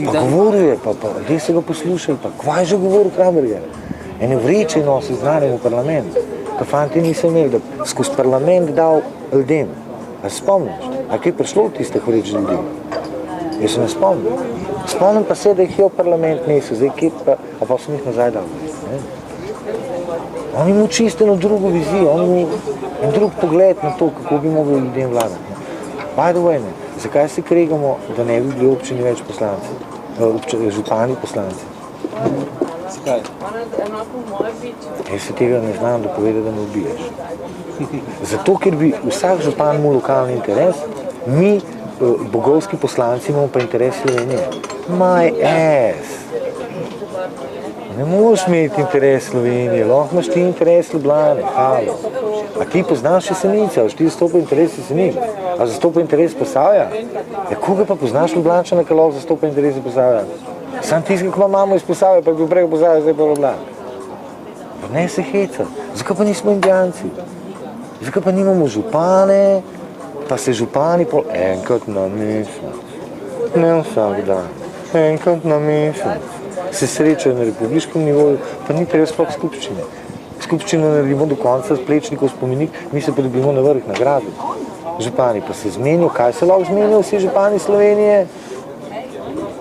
Pa govoril je, pa gdje se ga poslušali, pa kva je že govoril Kramberger? Ene vreče nosi znanjem v parlament. Ka fanti niso imeli, da skozi parlament dal ljudem. A se spomniš? A kaj je prišlo od tistih vreč ljudi? Jaz se ne spomnim. Spomnim pa se, da jih je v parlament nesel, zdaj kje pa, a pa sem jih nazaj dal. On ima čisto eno drugo vizijo, on ima en drug pogled na to, kako bi mogli ljudem vladati. By the way, zakaj se kregamo, da ne bi bili občini več poslanci, župani poslanci? Kaj? Jaz se tega ne znam dopovedati, da me ubiješ. Zato, ker bi vsak župan imel lokalni interes, mi, bogovski poslanci, imamo pa interes Slovenije. My ass! Ne moreš imeti interes Slovenije, lahko imaš ti interes Ljubljane, halo. A ti poznaš Jesenice, ali ti zastopa interes Jesenic, ali zastopa interes Posavja? Ja, koga pa poznaš Ljubljančana, ki lahko zastopa interes Posavja? Sam tisti, ko imamo iz Posavja, pa je bil preko Posavja, zdaj pa Ljubljana. Ne se heca. Zakaj pa nismo Indijanci? Zakaj pa nimamo župane, pa se župani pol enkrat na mesec. Ne vsak dan, enkrat na mesec. Se srečajo na republiškem nivoju, pa ni treba sploh skupščine. Skupščino naredimo do konca, Plečnikov spomenik, mi se pa dobimo na vrh nagrade. Župani pa se zmenijo, kaj se lahko zmenijo vsi župani Slovenije?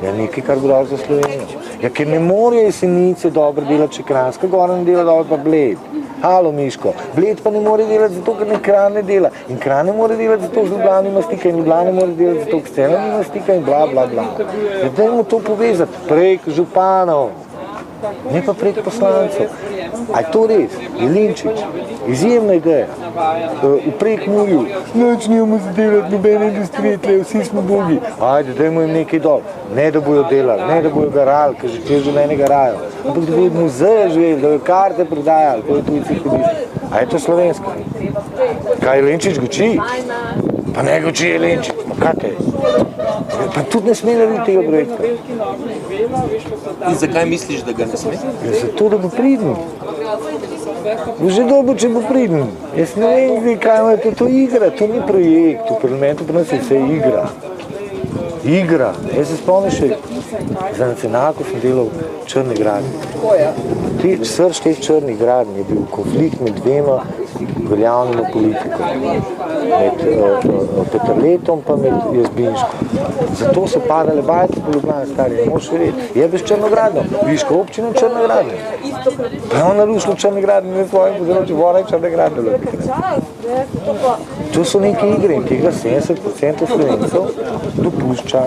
Ja, nekaj, kar bo dal za Slovenijo. Ja, ker ne morejo Jesenice dobro delati, če Kranjska Gora ne dela dobro, pa Bled. Halo, Miško. Bled pa ne more delati zato, ker ne Kranj ne dela. In Kranj ne more delati zato, ker Ljubljana nima stika. In Ljubljana ne more delati zato, ker Celje nima stika in bla, bla, bla. Ja, dajmo to povezati prek županov, ne pa prek poslancev. A je to res? Jelinčič, izjemna ideja. V Prekmurju, noč nimamo za delati, nobene industrije, tle, vsi smo bogi. Ajde, dajmo jim nekaj dol. Ne, da bojo delali, ne, da bojo garali, ker že te življenje garajo. Ampak da bojo v muzeje živeli, da bojo karte prodajali, ko je tujci hodili. A je to slovensko? Kaj Jelinčič goči? Pa ne goči Jelinčič, ma kaj je? Pa tudi ne sme narediti tega projekta. In zakaj misliš, da ga ne sme? Ja, zato, da bo pridni. Bo že dobro, če bo pridni. Jaz ne vem, kaj je to igra, to ni projekt. V parlamentu pri nas je vse igra. Igra. Jaz se spomnim še, za nacionalko sem delal Črne gradnje. Srž teh Črnih gradnj je bil konflikt med dvema veljavnima politikoma. Med Peterletom pa med Jazbinškom. Zato so padale bajke po Ljubljani, stari, ne moš verjeti. Jebeš Črno gradnjo, viška občina Črne gradnje. Pa je on narušil Črne gradnje, ne svojem področju, vora je Črne gradnje. To so neke igre in tega 70% Slovencev dopušča.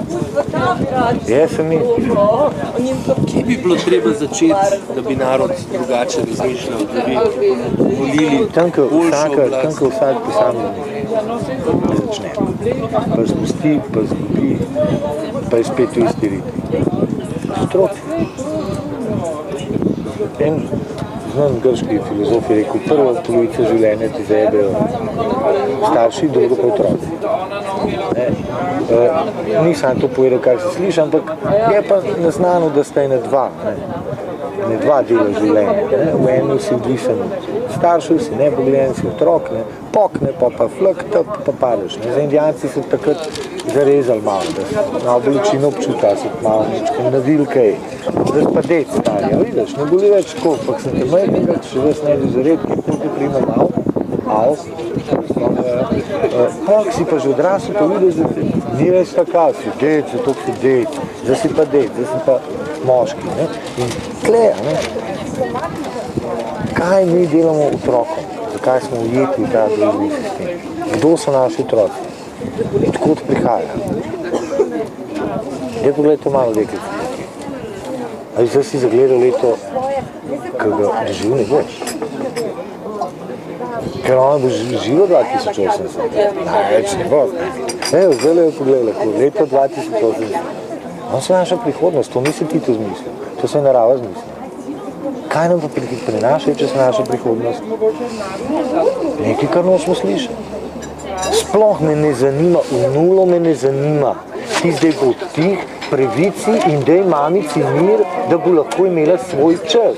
Jaz sem Kje bi bilo treba začeti, da bi narod drugače razmišljal, da bi volili boljšo oblast? Tam, ko vsak posameznik začne, pa spusti, pa zgubi, pa je spet v isti ritmi. Otroci. En znan grški filozof je rekel, prvo polovico življenja ti zajebejo starši, drugo pa otroci. Nisem to povedal, kar se sliši, ampak je pa naznano, da sta ena dva. Ne dva dela življenja. V enem si odvisen od staršev, si nepogleden, si otrok, pokne, pa flak, pa padeš. Za Indijanci so takrat zarezali malo, da so malo bolečino občuta, so malo navili kaj. Zdaj pa dec stari, ja vidiš, ne boli več tako, pa sem te majhnega, še ves ne bi zared, ki tukaj prima malo, pak si pa že odrasel, pa vidiš, da ni več tako, si dec, zato si dec, zdaj si pa dec, zdaj si pa moški. In tle, kaj mi delamo otrokom? Zakaj smo ujeti v ta drugi sistem? Kdo so naši otroci? Odkot prihajajo? Pogled to malo deklice. Ali zdaj si zagledal leto, ki ga doživel ne boš? Ker ona bo živo 2080. Največ ne bo. Evo, zdaj le pogledaj, leto 2080. On se naša prihodnost, to nisi ti to zmislil, to se je narava zmislil. Kaj nam pa prinaša, če se naša prihodnost? Nekaj, kar nočemo slišati. Sploh me ne zanima, v nulo me ne zanima. Ti zdaj bo tih, previci in dej mamici mir, da bo lahko imela svoj čas.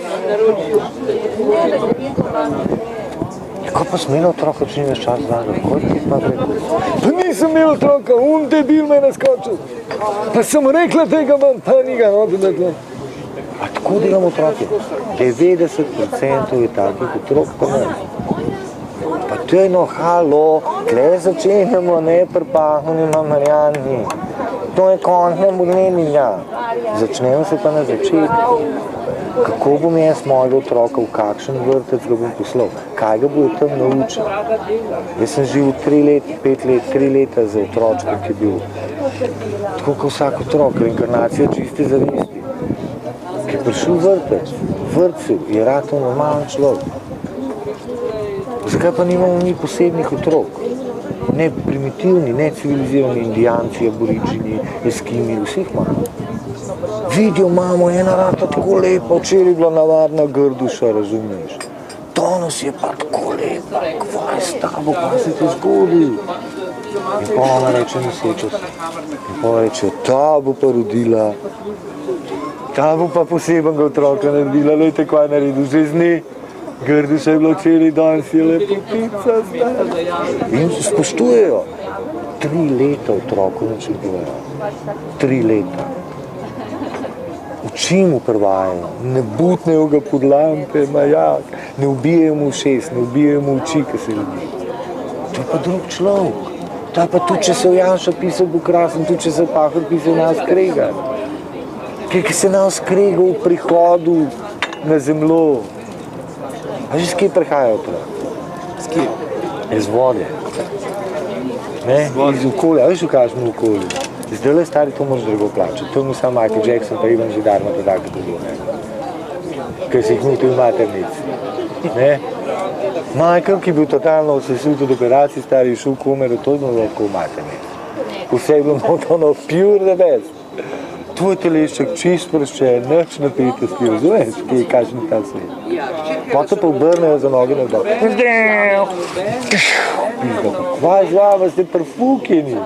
Kako pa smela otroka, če nimaš čas znanga? Kako ti pa rekel? Pa nisem imel otroka, debil me naskočil. Pa sem rekla tega manj, pa ni ga nobil. A tako delamo otroke? 90% je takih otrok pa ne. Pa to je halo, tle začenjamo, ne prepahuni mamarjani. To je končne bodlenja. Začnemo se pa na začetku. Kako bom jaz mojega otroka, v kakšen vrtec ga bom poslal? Kaj ga bojo tam naučil? Jaz sem živel 3 let, 5 let, 3 leta za otročko, ki je bil. Tako kot vsak otrok, reinkarnacija čiste zavesti. Ki je prišel v vrtec, vrtcu je ratal normalen človek. Zakaj pa nimamo mi posebnih otrok? Ne primitivni, ne civilizirani indijanci, aboriđini, eskimi, vseh imamo. Vidijo, imamo ena rata tako lepa, včeraj je bila navadna grduša, razumeš? Danes je pa tako lepa, kvaj s tabo, pa se ti zgodi. In pa ona reče nosečo se. In pa reče, ta bo pa rodila, ta bo pa posebenega otroka naredila, lejte, kaj naredil, že z dne. Grduša je bila včeraj, danes je lepotica, stara. In spoštujejo. 3 leta otroku načrtujejo. 3 leta. Oči mu prvajajo, ne butnejo ga pod lampe, majak, ne ubijejo mu šest, ne ubijejo mu oči, ki se ljudi. To je pa drug človek. To je pa tudi, če se v Janša pisal, bo krasen, tudi, če se Pahor pisal na skregar. Ki se na skregal v prihodu na zemljo. A že s kje prihajajo to? S kje? Iz vode. Ne? Iz okolja. A veš, v kakšnem okolju? Zdaj le stari to moraš drago plačati. To je mu sam Michael Jackson pa Ivan Židar na podaki dobil. Ker si jih nutil v maternici. Ne? Michael, ki je bil totalno vsesut od operacij, stari šel v komeru, to je bilo lahko v maternici. Vse je bilo motono pure the best. Tvoj telešček čist sproščen, nič napetosti, razumeš, ki je kažen ta svet. Potem pa obrnejo za noge navdol. Kvaj z vama, ste prfukeni.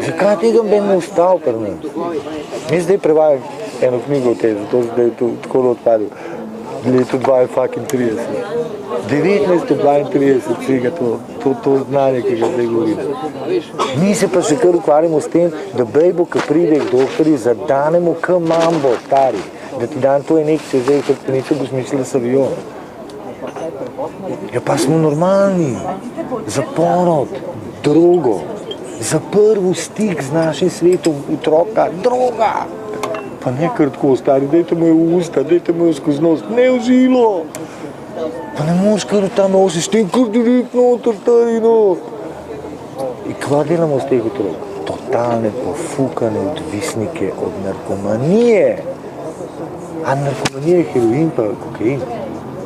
Zakaj tega ben ne ustal pri nas? Mi zdaj prevajam eno knjigo v tej, zato zdaj je to tako odpadil. Leto 2030. 1932 vsega to znanje, ki ga zdaj govorim. Mi se pa še kar ukvarjamo s tem, da bejbo, ki pride k doktorju, zadanemo k mambo, stari. Da ti dan to injekcijo zdaj, kot nekaj boš mislil, da so avion. Ja pa smo normalni. Za porod, drogo. Za prvi stik z našim svetom otroka, droga. Pa ne kar tako, stari, dajte mu v usta, dajte mu skozi nos, ne v žilo. Pa ne moš kar tam nosiš, tem kar direkt noter, stari, no. In kva delamo z teh otrok? Totalne pofukane odvisnike od narkomanije. A narkomanija je heroin pa kokain.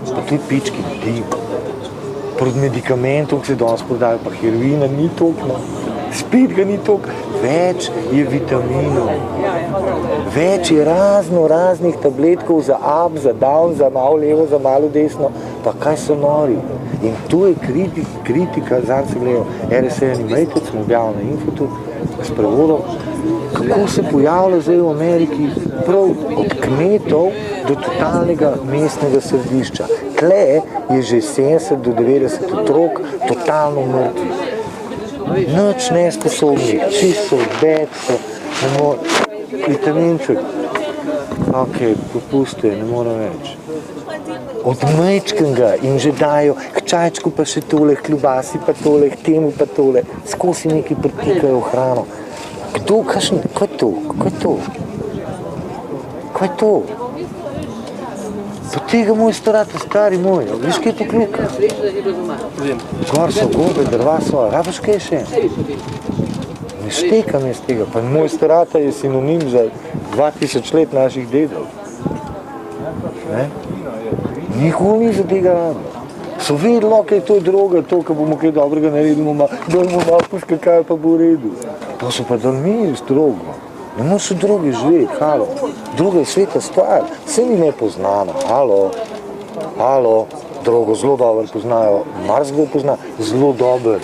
Pa tudi pički, dim. Proti medikamentom, ki se danes prodajo, pa heroina ni toliko. Spet ga ni toliko. Več je vitaminov. Več je raznih tabletkov za up, za down, za malo levo, za malo desno. Pa kaj so nori? In tu je kritika, zanj se gledajo RSA Animated, smo objavili na Infotu, s prevodom, kako se pojavlja zdaj v Ameriki prav od kmetov do totalnega mestnega središča. Tle je že 70 do 90 otrok totalno mrtvih. Nič nesposobnih, čisto bedko, ne more, vitaminček. Ok, popuste, ne morem več. Od majčkega jim že dajo, k čajčku pa še tole, k ljubasi pa tole, k temu pa tole, skozi nekaj prtikajo hrano. Kdo, kakšen, kaj je to? Kaj je to? Kaj je to? Pa tega moj starata, stari moj, viš kaj je pokljuka? Gor so gobe, drva so, rabaš kaj še? Ne štekam jaz tega, pa moj starata je sinonim za 2000 let naših dedov. Ne? Nikoli ni za tega rado. So vedelo, kaj to je droga, to, ko bomo kaj dobrega naredili, bomo malo poskakali, pa bo v redu. To so pa dalmi z drogo. Ne moš v drogi živeti, halo. Droga je sveta stvar, vse ni nepoznana, halo. Drogo zelo dobro poznajo, marsikdo pozna, zelo dobro.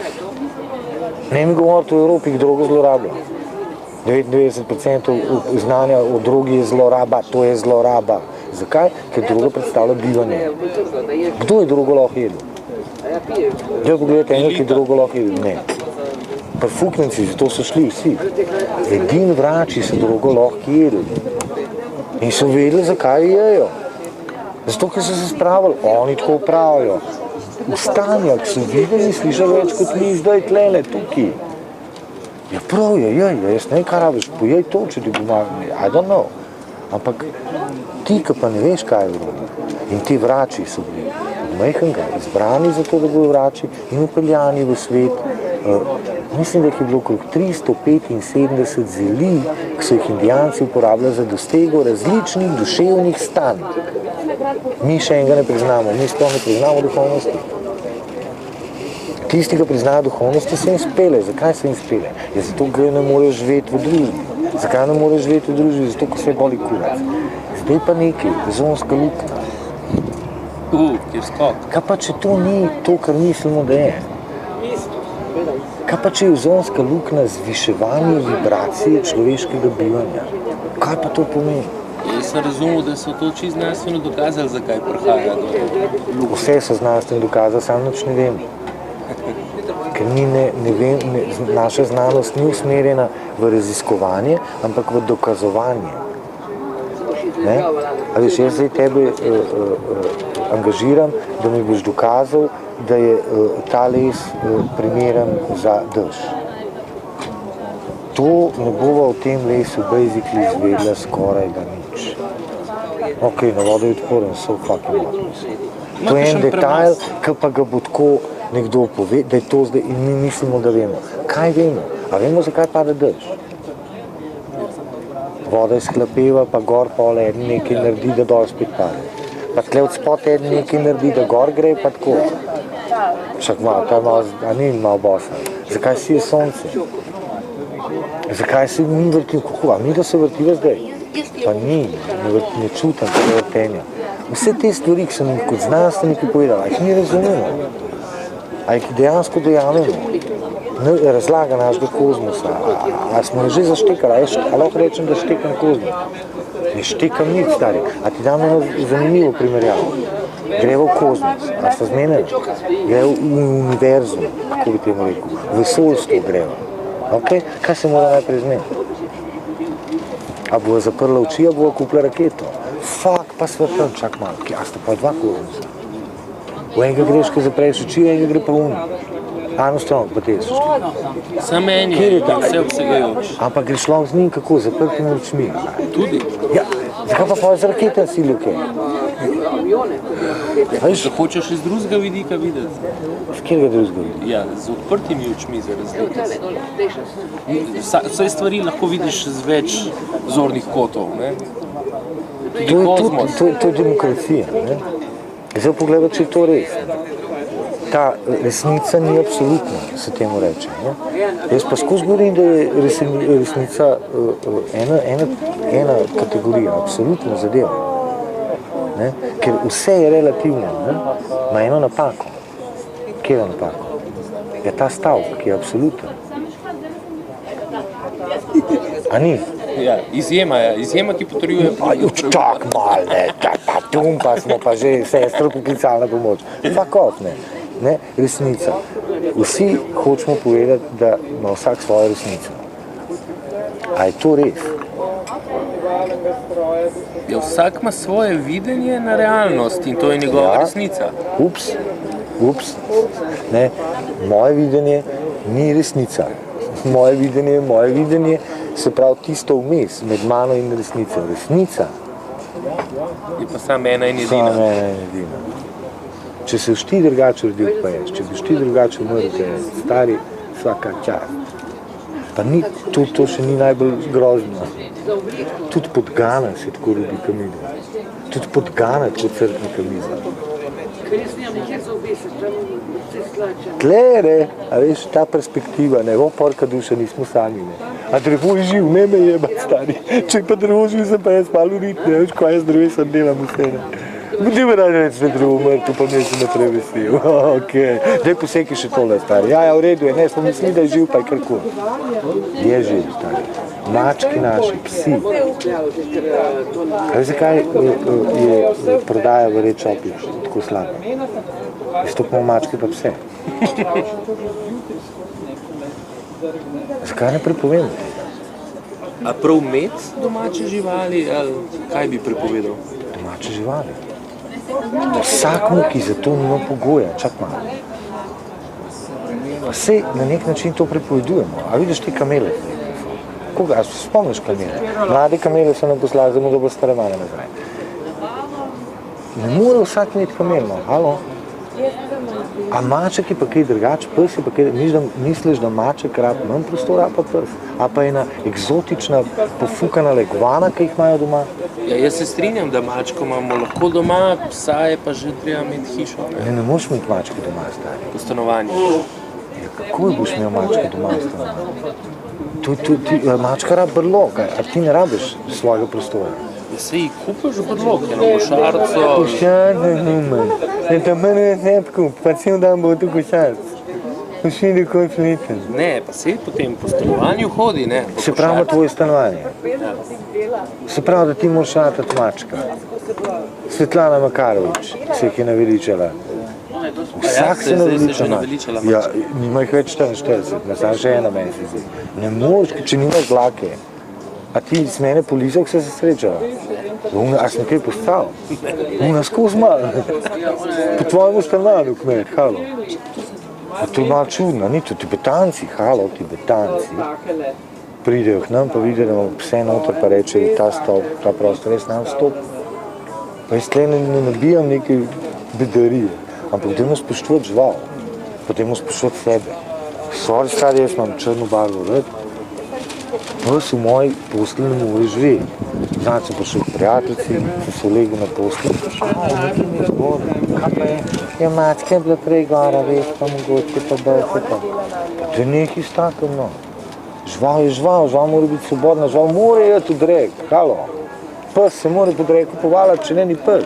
Ne mi govorite o Evropi, ki drogo zlorablja. 99% znanja o drogi je zloraba, to je zloraba. Zakaj? Ker droga predstavlja bivanje. Kdo je drogo lahko jedel? Zdaj pogledajte enega, ki je drogo lahko jedel? Ne. Prfuknenci, zato so šli vsi. Edini vrači so drogo lahko jedli. In so vedeli, zakaj jejo. Zato, ker so se spravili, oni tako pravijo. V stanjah so videli in slišali več kot mi zdaj tlele, tukaj. Ja prav je, jaz ne vem, kaj rabiš, pojej to, če ti pomagam. I don't know. Ampak ti, ki pa ne veš, kaj je droga. In ti vrači so bili od majhnega izbrani za to, da bodo vrači in upeljani v svet Mislim, da jih je bilo okrog 375 zeli, ki so jih indijanci uporabljali za dostego različnih duševnih stanj. Mi še enega ne priznamo, mi sploh ne priznamo duhovnosti. Tisti, ki priznajo duhovnosti, se jim spele. Zakaj se jim spele? Je zato, ker ne morejo živeti v družbi. Zakaj ne morejo živeti v družbi? Zato, ker se boli kurac. Zdaj pa nekaj, ozonska luknja. Kjer skok. Kaj pa, če to ni to, kar mislimo, da je? Kaj pa, če je ozonska luknja zviševanje vibracije človeškega bivanja? Kaj pa to pomeni? Jaz sem razumel, da so to čisto znanstveno dokazali, zakaj prihaja do luknje. Vse so znanstveno dokazali, samo nič ne vem. Ker naša znanost ni usmerjena v raziskovanje, ampak v dokazovanje. Ne? A veš, jaz zdaj tebe angažiram, da mi boš dokazal, da je ta les primeren za dež. To ne bova v tem lesu basically izvedla skoraj da nič. Ok, na vodo je odporen, so fucking what. To je en detajl, ki pa ga bo tako nekdo pove, da je to zdaj in mi mislimo, da vemo. Kaj vemo? A vemo, zakaj pada dež? Voda izhlapeva, pa gor pol eden nekaj naredi, da dol spet pade. Pa tle od spod eden nekaj naredi, da gor gre, pa tako. Však malo, to je malo, a ni malo bosa. Zakaj si je sonce? Zakaj se mi vrtimo? Kako? A mi da se vrtiva zdaj? Pa ni, ne čutam tega vrtenja. Vse te stvari, ki sem jih kot znanstveniki povedali, a jih mi razumemo. A jih dejansko dojamemo. Razlaga našega kozmosa. A smo že zaštekali? A lahko rečem, da štekam kozmos? Ne štekam nič, stari. A ti dam eno zanimivo primerjavo. Greva v kozmos. A sta zmenjena? Greva v univerzum, kako bi temu rekel. V vesoljstvo greva. Ok? Kaj se mora najprej zmeniti? A bova zaprla oči, a bova kupila raketo? Fuck, pa sva tam, čak malo. A sta pa dva kozmosa? V enega greš, ko zapreš oči, v enega gre pa uni. Armstrong, pa te so šli. Sam en je, vse obsegajoč. Ampak greš lahko z njim kako, zaprtimi očmi. Tudi. Ja, zakaj pa z raketem si ljukaj? Da hočeš iz drugega vidika videti. Z kjerega drugega vidika? Ja, z odprtimi očmi za razlike. Vse stvari lahko vidiš z več zornih kotov, ne? Tudi kozmos. To je demokracija, ne? Zdaj pogledaj, če je to res. Ta resnica ni absolutna, se temu reče. Ne? Jaz pa skozi govorim, da je resnica ena kategorija, absolutna zadeva. Ne? Ker vse je relativno, ne? Ma eno napako. Kje je napako? Je ta stavek, ki je absoluten. A ni? Ja, izjema, ki potrjuje... Čak mal, ne, pa tum pa smo pa že sestro poklicali na pomoč. Fuck off, ne. Ne, resnica. Vsi hočemo povedati, da ima vsak svojo resnico. A je to res? Ja, vsak ima svoje videnje na realnost in to je njegova resnica. Ups. Ne, moje videnje ni resnica. Moje videnje se pravi tisto vmes, med mano in resnico. Resnica je pa samo ena in edina. Če se ti drugače rodil, pa ješ. Če bi ti drugače umrl, te je stari vsaka čast. Pa ni, to še ni najbolj grozno. Tudi podgana se tako rodi kamida. Tudi podgana kot crkni kamida. Tle, a veš, ta perspektiva, ne, porka duša nismo sami, ne. A drevo je živ, ne me jebat, stari. Če pa drevo živ, sem pa jaz malo urit, ne, veš, kaj jaz drevesem delam vse, ne. Budi me radi reči, da je drevo mrtvo, pa me se naprej vesel. Okej. Daj poseki še tole, stari. Ja, v redu je, ne, smo mislili, da je živ, pa je karkoli. Je živ, stari. Mački naši, psi. Veš, zakaj je prodaja v Red Shopih tako slaba? Izstopimo mačke pa pse. Zakaj ne prepovemo tega? A prav med domače živali, ali kaj bi prepovedal? Domače živali. Vsakmu, ki za to nima pogoja, čak malo. Vse na nek način to prepovedujemo. A vidiš te kamele? Koga? A spomniš kamele? Mlade kamele so nam poslali, zdaj mu dobro stare mane nazaj. Ne more vsak imeti kamel, no, halo? A maček je pa kaj drugače, pes je pa kaj, misliš, da maček rab manj prostora, pa pes? A pa ena eksotična, pofukana legvana, ki jih imajo doma? Ja, jaz se strinjam, da mačko imamo lahko doma, psa je pa že treba imeti hišo. Ne moreš imeti mačke doma, stari. Po stanovanju. Ja, kako boš imel mačke doma, stari? Mačka rab brlog, a ti ne rabiš svojega prostora. Ja, se ji kupiš brlog, eno košarco. Košarce, ne, da mene ne kup, pa cel dan bo tu košarc. Vsi nikoli fleten. Ne, pa se potem po stanovanju hodi, ne. Se pravi na tvoje stanovanje. Se pravi, da ti moraš ratati mačka. Svetlana Makarovič se jih je naveličala. Vsak se naveliča mačka. Ja, nima jih več 44, ne samo še ena meni se zdi. Ne moreš, če nimaš dlake. A ti s mene po lizok se srečala? A sem kaj postal? Una skozi malo. Po tvojemu stanovanju, kmet, halo. A to je malo čudno, ni to Tibetanci, halo, Tibetanci. Pridejo k nam, pa vidijo, da imamo pse noter, pa reče, da ta prostor res nam stop. Pa jaz tle ne nabijam neke bedarije, ampak dajmo spoštovati žival, pa dajmo spoštovati sebe. Sorry, stari, jaz imam črno barvo, rad. Vas v moji postelji ne more živeti. Znači sem prišel k prijateljci, sem se ulegel na postelj. Nekaj mi je zgodno, kaj pa je? Ja, mačka je bila prej gora, veš, pa mogoče pa belce pa. Pa to je nekaj s takom, no. Žival je žival, žival mora biti svobodna, žival mora jeti v drek, halo. Pes se mora po dreku povalati, če ne ni pes.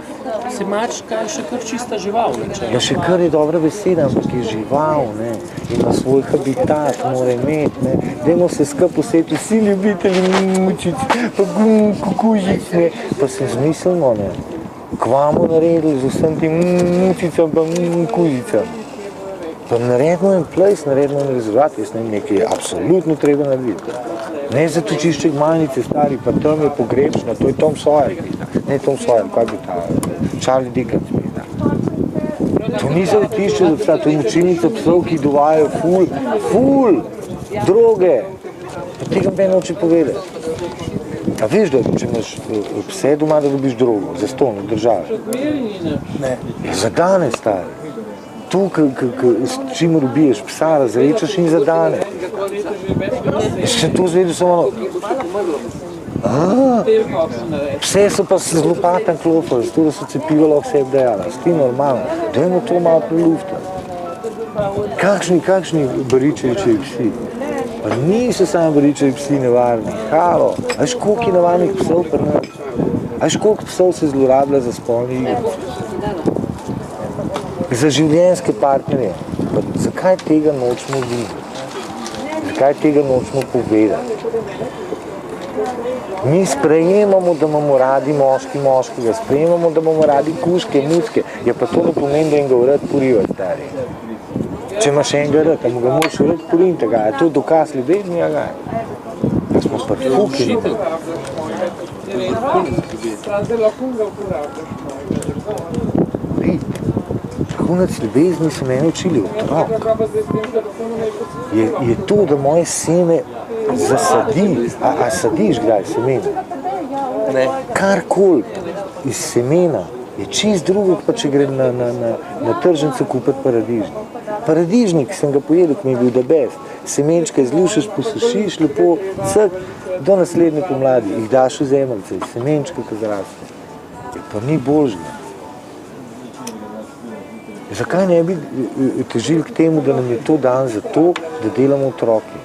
Se mačka je še kar čista žival, neče. Ja, še kar je dobra beseda, ampak je žival, ne. Ima svoj habitat, mora imeti, ne. Dajmo se skupaj useti, vsi ljubitelji mučic, pa kukužic, ne. Pa se zmislimo, ne. Kvamo naredili z vsem tem mučicam pa kužicam. Pa naredimo en plejs, naredimo en rezervat, jaz ne vem, nekaj je absolutno treba narediti. Ne zatočišče Gmajnice, stari, pa tam je pogrebšna, to je Tom Sawyer. Ne Tom Sawyer, kaj bi ta, Charlie Dickens. To ni zatočišče, to je mučilnica psov, ki dovajajo ful, droge. Pa tega me noče povedati. A veš, da če imaš pse doma, da dobiš drogo, za ston od države? Ne. Za danes, stari. To, s čimer ubiješ psa, razrečaš in zadane. Še to zvedel samo pse so pa se z lopatem klopali, zato da so cepivo lahko sebi dejala. S tim normalno. Dajmo to malo preluftati. Kakšni baričevičevi psi? Pa niso samo baričevi psi nevarni. Halo, a veš koliko je nevarnih psov pri nas? A veš koliko psov se zlorablja za spolni igrice? Za življenjske partnerje. Pa zakaj tega nočemo videti? Zakaj tega nočemo povedati? Mi sprejemamo, da imamo radi moški moškega, sprejemamo, da imamo radi kuške, mucke. Ja, pa to ne pomeni, da enega rad poriva, stari. Če imaš enega rad, a mu ga moraš rad poriniti, a je to dokaz ljubezni, a ga je? Pa smo prfukili. Vrhunec ljubezni so mene učili otrok. Je to, da moje seme zasadi, a sadiš kdaj semena? Ne. Karkoli iz semena je čist drugo, pa če grem na tržnico kupiti paradižnik. Paradižnik sem ga pojedel, ki mi je bil the best. Semenčka izlušiš, posušiš, lepo, cek, do naslednje pomladi. Jih daš v zemeljce, semenčka, ki zraste. Pa ni božga. Zakaj ne bi težili k temu, da nam je to dan za to, da delamo otroki?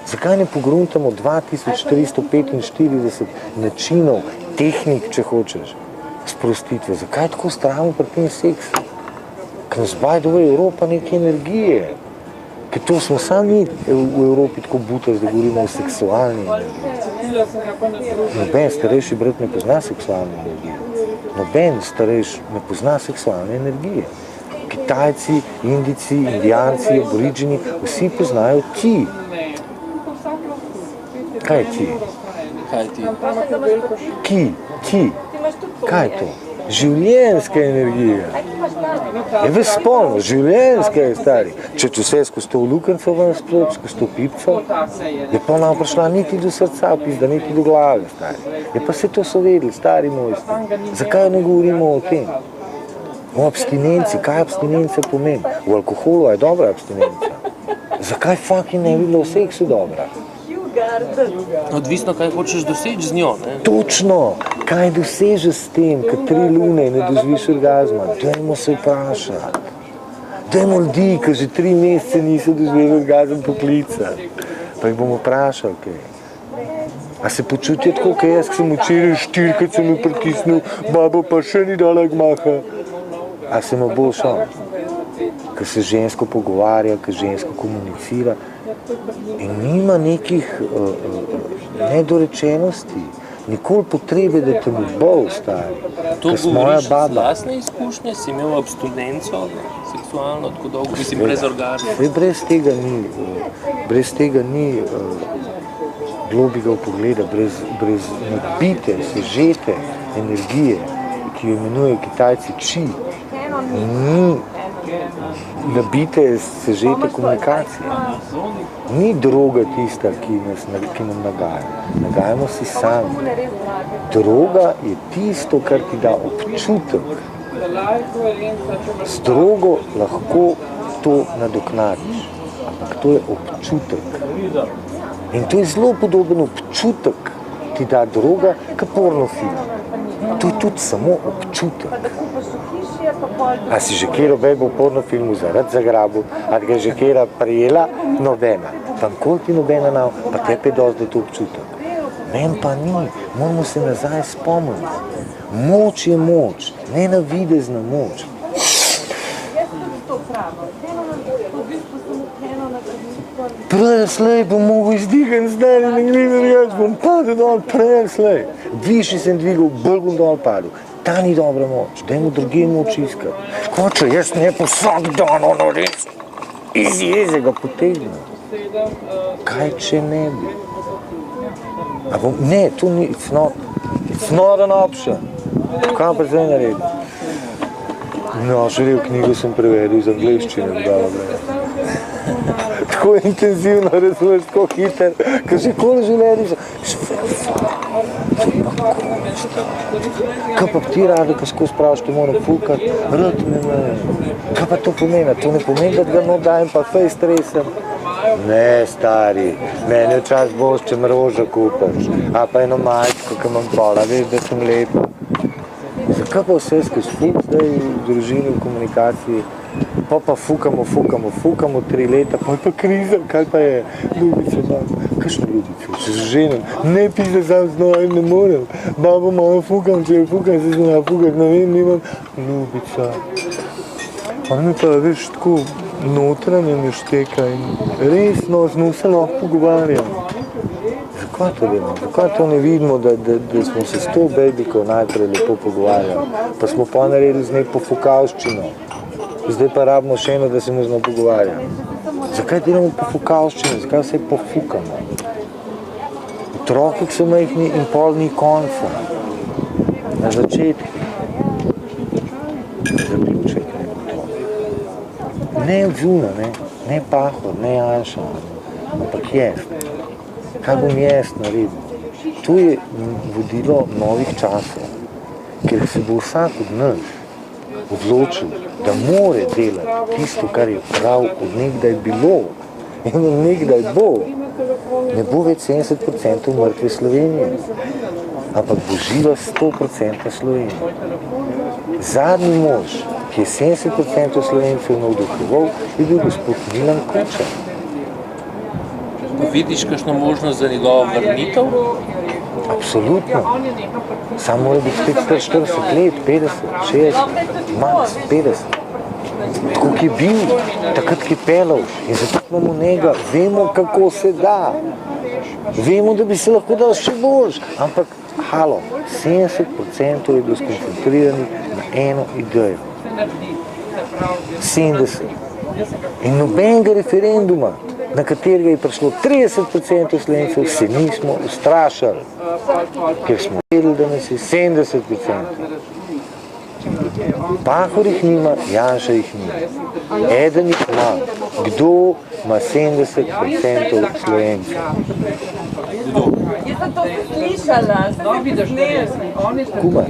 Zakaj ne pogruntamo 2345 načinov, tehnik, če hočeš, sprostitve? Zakaj tako strahamo pri tem seksu? Ker nas bajdova Evropa neke energije. Ker to smo sami v Evropi tako butali, da govorimo o seksualni energiji. Noben starejši brat ne pozna seksualne energije. Noben starejši ne pozna seksualne energije. Kitajci, Indijci, Indijanci, aboriđini, vsi poznajo ti. Kaj je ti? Kaj ti? Ti. Kaj je to? Življenjska energija. Je ves spolno, življenjska je, stari. Če vse skozi to lukenco ven splop, skozi to pipco, je pa nam prišla niti do srca, pizda, niti do glave, stari. Je pa se to so vedeli, stari mojstri. Zakaj ne govorimo o tem? O abstinenci, kaj abstinenca pomeni? V alkoholu je dobra abstinenca. Zakaj fucking ne bi bilo v seksu dobra? Odvisno, kaj hočeš doseči z njo, ne? Točno, kaj dosežeš s tem, kad 3 lune ne doživiš orgazma? Dajmo se vprašati. Dajmo ljudi, ki že 3 mesece niso doživeli orgazm, poklicati. Pa jih bomo vprašali, kaj. A se počutijo tako, kaj jaz, ki sem včeraj 4-krat sem jo pritisnil, babo pa še ni dala gmaha. A se mu bo šel? Ker se žensko pogovarja, ker žensko komunicira in nima nekih nedorečenosti, nikoli potrebe, da te bo stari. To govoriš z lastne izkušnje, si imel abstinenco seksualno, tako dolgo, mislim, brez orgazma. Brez tega ni globljega pogleda, brez nabite, sežete energije, ki jo imenujejo Kitajci či, ni nabite, sežete komunikacije. Ni droga tista, ki nam nagaja. Nagajamo si sami. Droga je tisto, kar ti da občutek. Z drogo lahko to nadoknadiš, ampak to je občutek. In to je zelo podoben občutek, ti da droga, kot pornofilm. To je tudi samo občutek. A si že kjero bebo v pornofilmu zaradi zagrabu, a ga je že kjera prijela? Nobena. Pa nikoli ti nobena nav, pa tepe dosti, da je to občutek. Men pa ni, moramo se nazaj spomniti. Moč je moč, ne navidezna moč. Prej slej bom mogel izdigan zdaj in gledal, jaz bom padel dol, prej slej. Višji sem dvigal, bolj bom dol padel. Ta ni dobra moč, dajmo druge moč iskati. Hoče, jaz ne pa vsak dan ono res iz jeze ga potegnem. Kaj če ne bi? Ne, to ni, it's not an option. Kaj pa zdaj naredim? No, šele v knjigo sem prevedel iz angleščine, tako intenzivno, razumeš, tako hiter, ker že koli življenje kaj pa ti radi, ko skozi praviš, te moram fukati, rad me ne. Kaj pa to pomeni? To ne pomeni, da ga no dajem pa fej stresem. Ne, stari, meni včasih boš, če mroža kupaš, a pa eno majčko, ki imam pola, veš, da sem lepa. Zakaj pa vse skozi fuk zdaj v družini, v komunikaciji? Pa fukamo 3 leta, pa je pa kriza, kaj pa je? Ljubica, babo, kakšna ljubica? Se ženem, ne pisa sam z nojem, ne morem. Babo, malo fukam, če jo fukam, se zna fukati, ne vem, nimam. Ljubica. Ona me pa, veš, tako notranje me šteka in resno, z njo se lahko pogovarjam. Zakaj to vemo? Zakaj to ne vidimo, da smo se s to bejbiko najprej lepo pogovarjali, pa smo pa naredili z neko fukavščino. Zdaj pa rabimo še eno, da se mu z njo pogovarjam. Zakaj delamo po fukavščini? Zakaj vse pofukamo? Otroki, ki so majhni in pol ni konca. Na začetku. Zaključek ne bo to. Ne Vuna, ne Pahor, ne Janša, ampak jaz. Kaj bom jaz naredil? To je vodilo novih časov, ker se bo vsak od nas odločil, da more delati tisto, kar je prav od nekdaj bilo in od nekdaj bo. Ne bo več 70% mrtve Slovenije, ampak bo živa 100% Slovenije. Zadnji mož, ki je 70% Slovencev navduhoval, je bil gospod Milan Kučan. Vidiš kakšno možnost za njegovo vrnitev? Absolutno. Samo mora biti spet 40 let, 50, 60, max 50. Tako ki je bil, takrat ki je pelal in zato imamo njega, vemo kako se da. Vemo, da bi se lahko dal še boljš, ampak halo, 70% je bilo skoncentriranih na eno idejo. 70. In nobenega referenduma, na katerega je prišlo 30% Slovencev, se nismo ustrašali, ker smo vedeli, da nas je 70%. Pahor jih nima, Janša jih nima. Eden jih ima. Kdo ima 70% Slovencev? Jaz sem to slišala, Kumaj.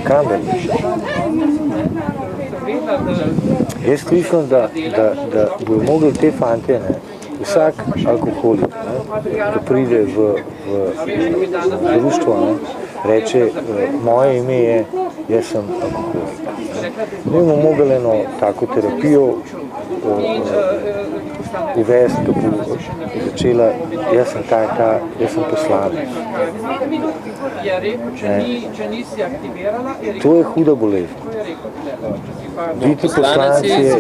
Krambernič. Jaz mislim, da bojo mogli te fante, ne, vsak alkoholik, ko pride v društvo, ne, reče, moje ime je, jaz sem alkoholik. Mi bomo mogli eno tako terapijo uvesti, da bo začela, jaz sem ta, jaz sem poslanec. To je huda bolezen. Biti poslanec je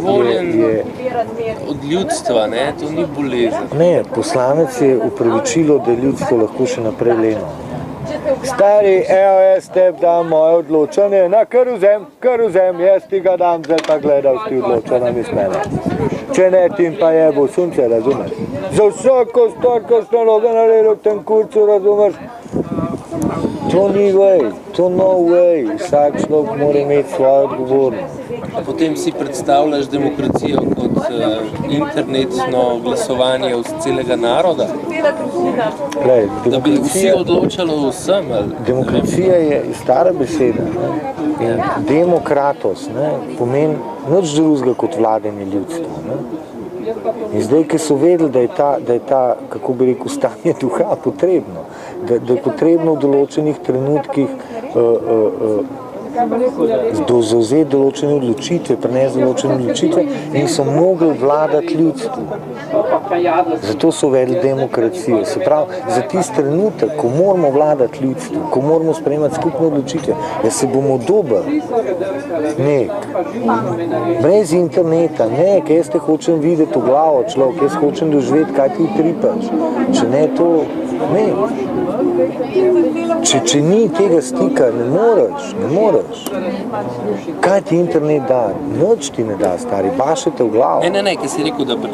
od ljudstva, ne? To ni bolezen. Ne, poslanec je upravičilo, da je ljudstvo lahko še naprej leno. Stari, evo, jaz tebi dam moje odločanje, na kar vzem, jaz ti ga dam, zdaj pa gledal ti odločanje iz mene. Če ne, tim pa je bo sunce, razumeš? Za vsako stvar, ko sem loga naredil v tem kurcu, razumeš? To ni way, to no way, vsak človek mora imeti svojo odgovornost. A potem si predstavljaš demokracijo kot internetno glasovanje od celega naroda? Glej, da bi vsi odločali o vsem? Demokracija je stara beseda, ne? In demokratos, ne, pomeni nič drugega kot vladanje ljudstva. Ne? In zdaj, ki so vedeli, da je ta, kako bi rekel, stanje duha potrebno, da je potrebno v določenih trenutkih zauzeti določene odločitve, prenesti določene odločitve in so mogli vladati ljudstvu. Zato so uvedli demokracijo. Se pravi, za tisti trenutek, ko moramo vladati ljudstvu, ko moramo sprejemati skupne odločitve, da se bomo dobili brez interneta, ker jaz te hočem videti v glavo človek, jaz hočem doživeti, kaj ti tripaš. Če ne to, ne. Če ni tega stika, ne moreš. Kaj ti internet da? Nič ti ne da, stari, bašete v glavo. Ne, ker si rekel, da bi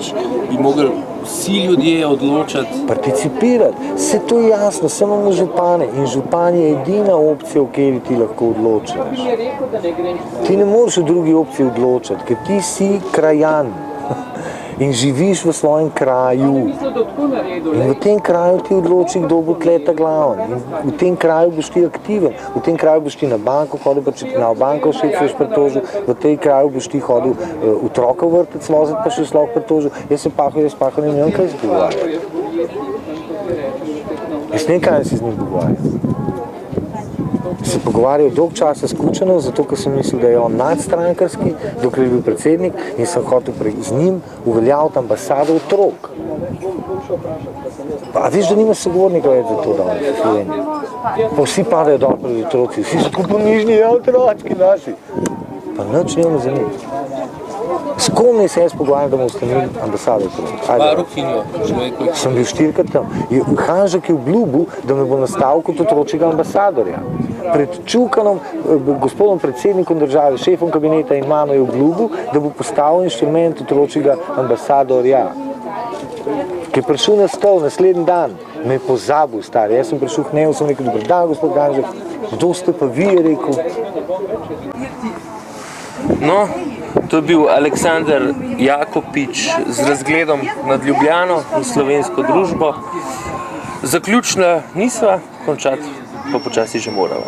mogli vsi ljudje odločati. Participirati, se to je jasno, samo imamo župane in župan je edina opcija, v kateri ti lahko odločaš. Ti ne moreš v drugi opciji odločati, ker ti si krajan. In živiš v svojem kraju. In v tem kraju ti odloči, kdo bo tleta glaven. In v tem kraju boš ti aktiven. V tem kraju boš ti na banko hodil, pa če ti na banko šef pritožil, v tem kraju boš ti hodil otroka vrtec voziti, pa še slov pritožil. Jaz pahal, ne vem, kaj se pogovarja. Jaz ne kaj se z njim pogovarja. Se pogovarjal dolg časa skučeno, zato ker sem mislil, da je on nadstrankarski, dokler je bil predsednik in sem hotel z njim uveljaviti ambasado otrok. A veš, da nima sogovornika več za to danes v Sloveniji? Pa vsi padajo dol pred otroci, vsi so tako ponižni, otročki naši. Pa nič ne me zanima. S kom ne se jaz pogovarjam, da bomo ustanovili ambasado otrok? Varuhinjo človekovih. Sem bil 4-krat tam. Hanžek je obljubil, da me bo nastavil kot otročjega ambasadorja. Pred Čukanom, gospodom predsednikom države, šefom kabineta in mano je obljubil, da bo postavil inštrument otročjega ambasadorja. Ki je prišel na stol naslednji dan, me je pozabil, stari. Jaz sem prišel k njemu, sem rekel, dober dan, gospod Hanžek, kdo ste pa vi, je rekel. No, to je bil Aleksander Jakopič z razgledom nad Ljubljano in slovensko družbo. Zaključna nisva, končati pa počasi že morava.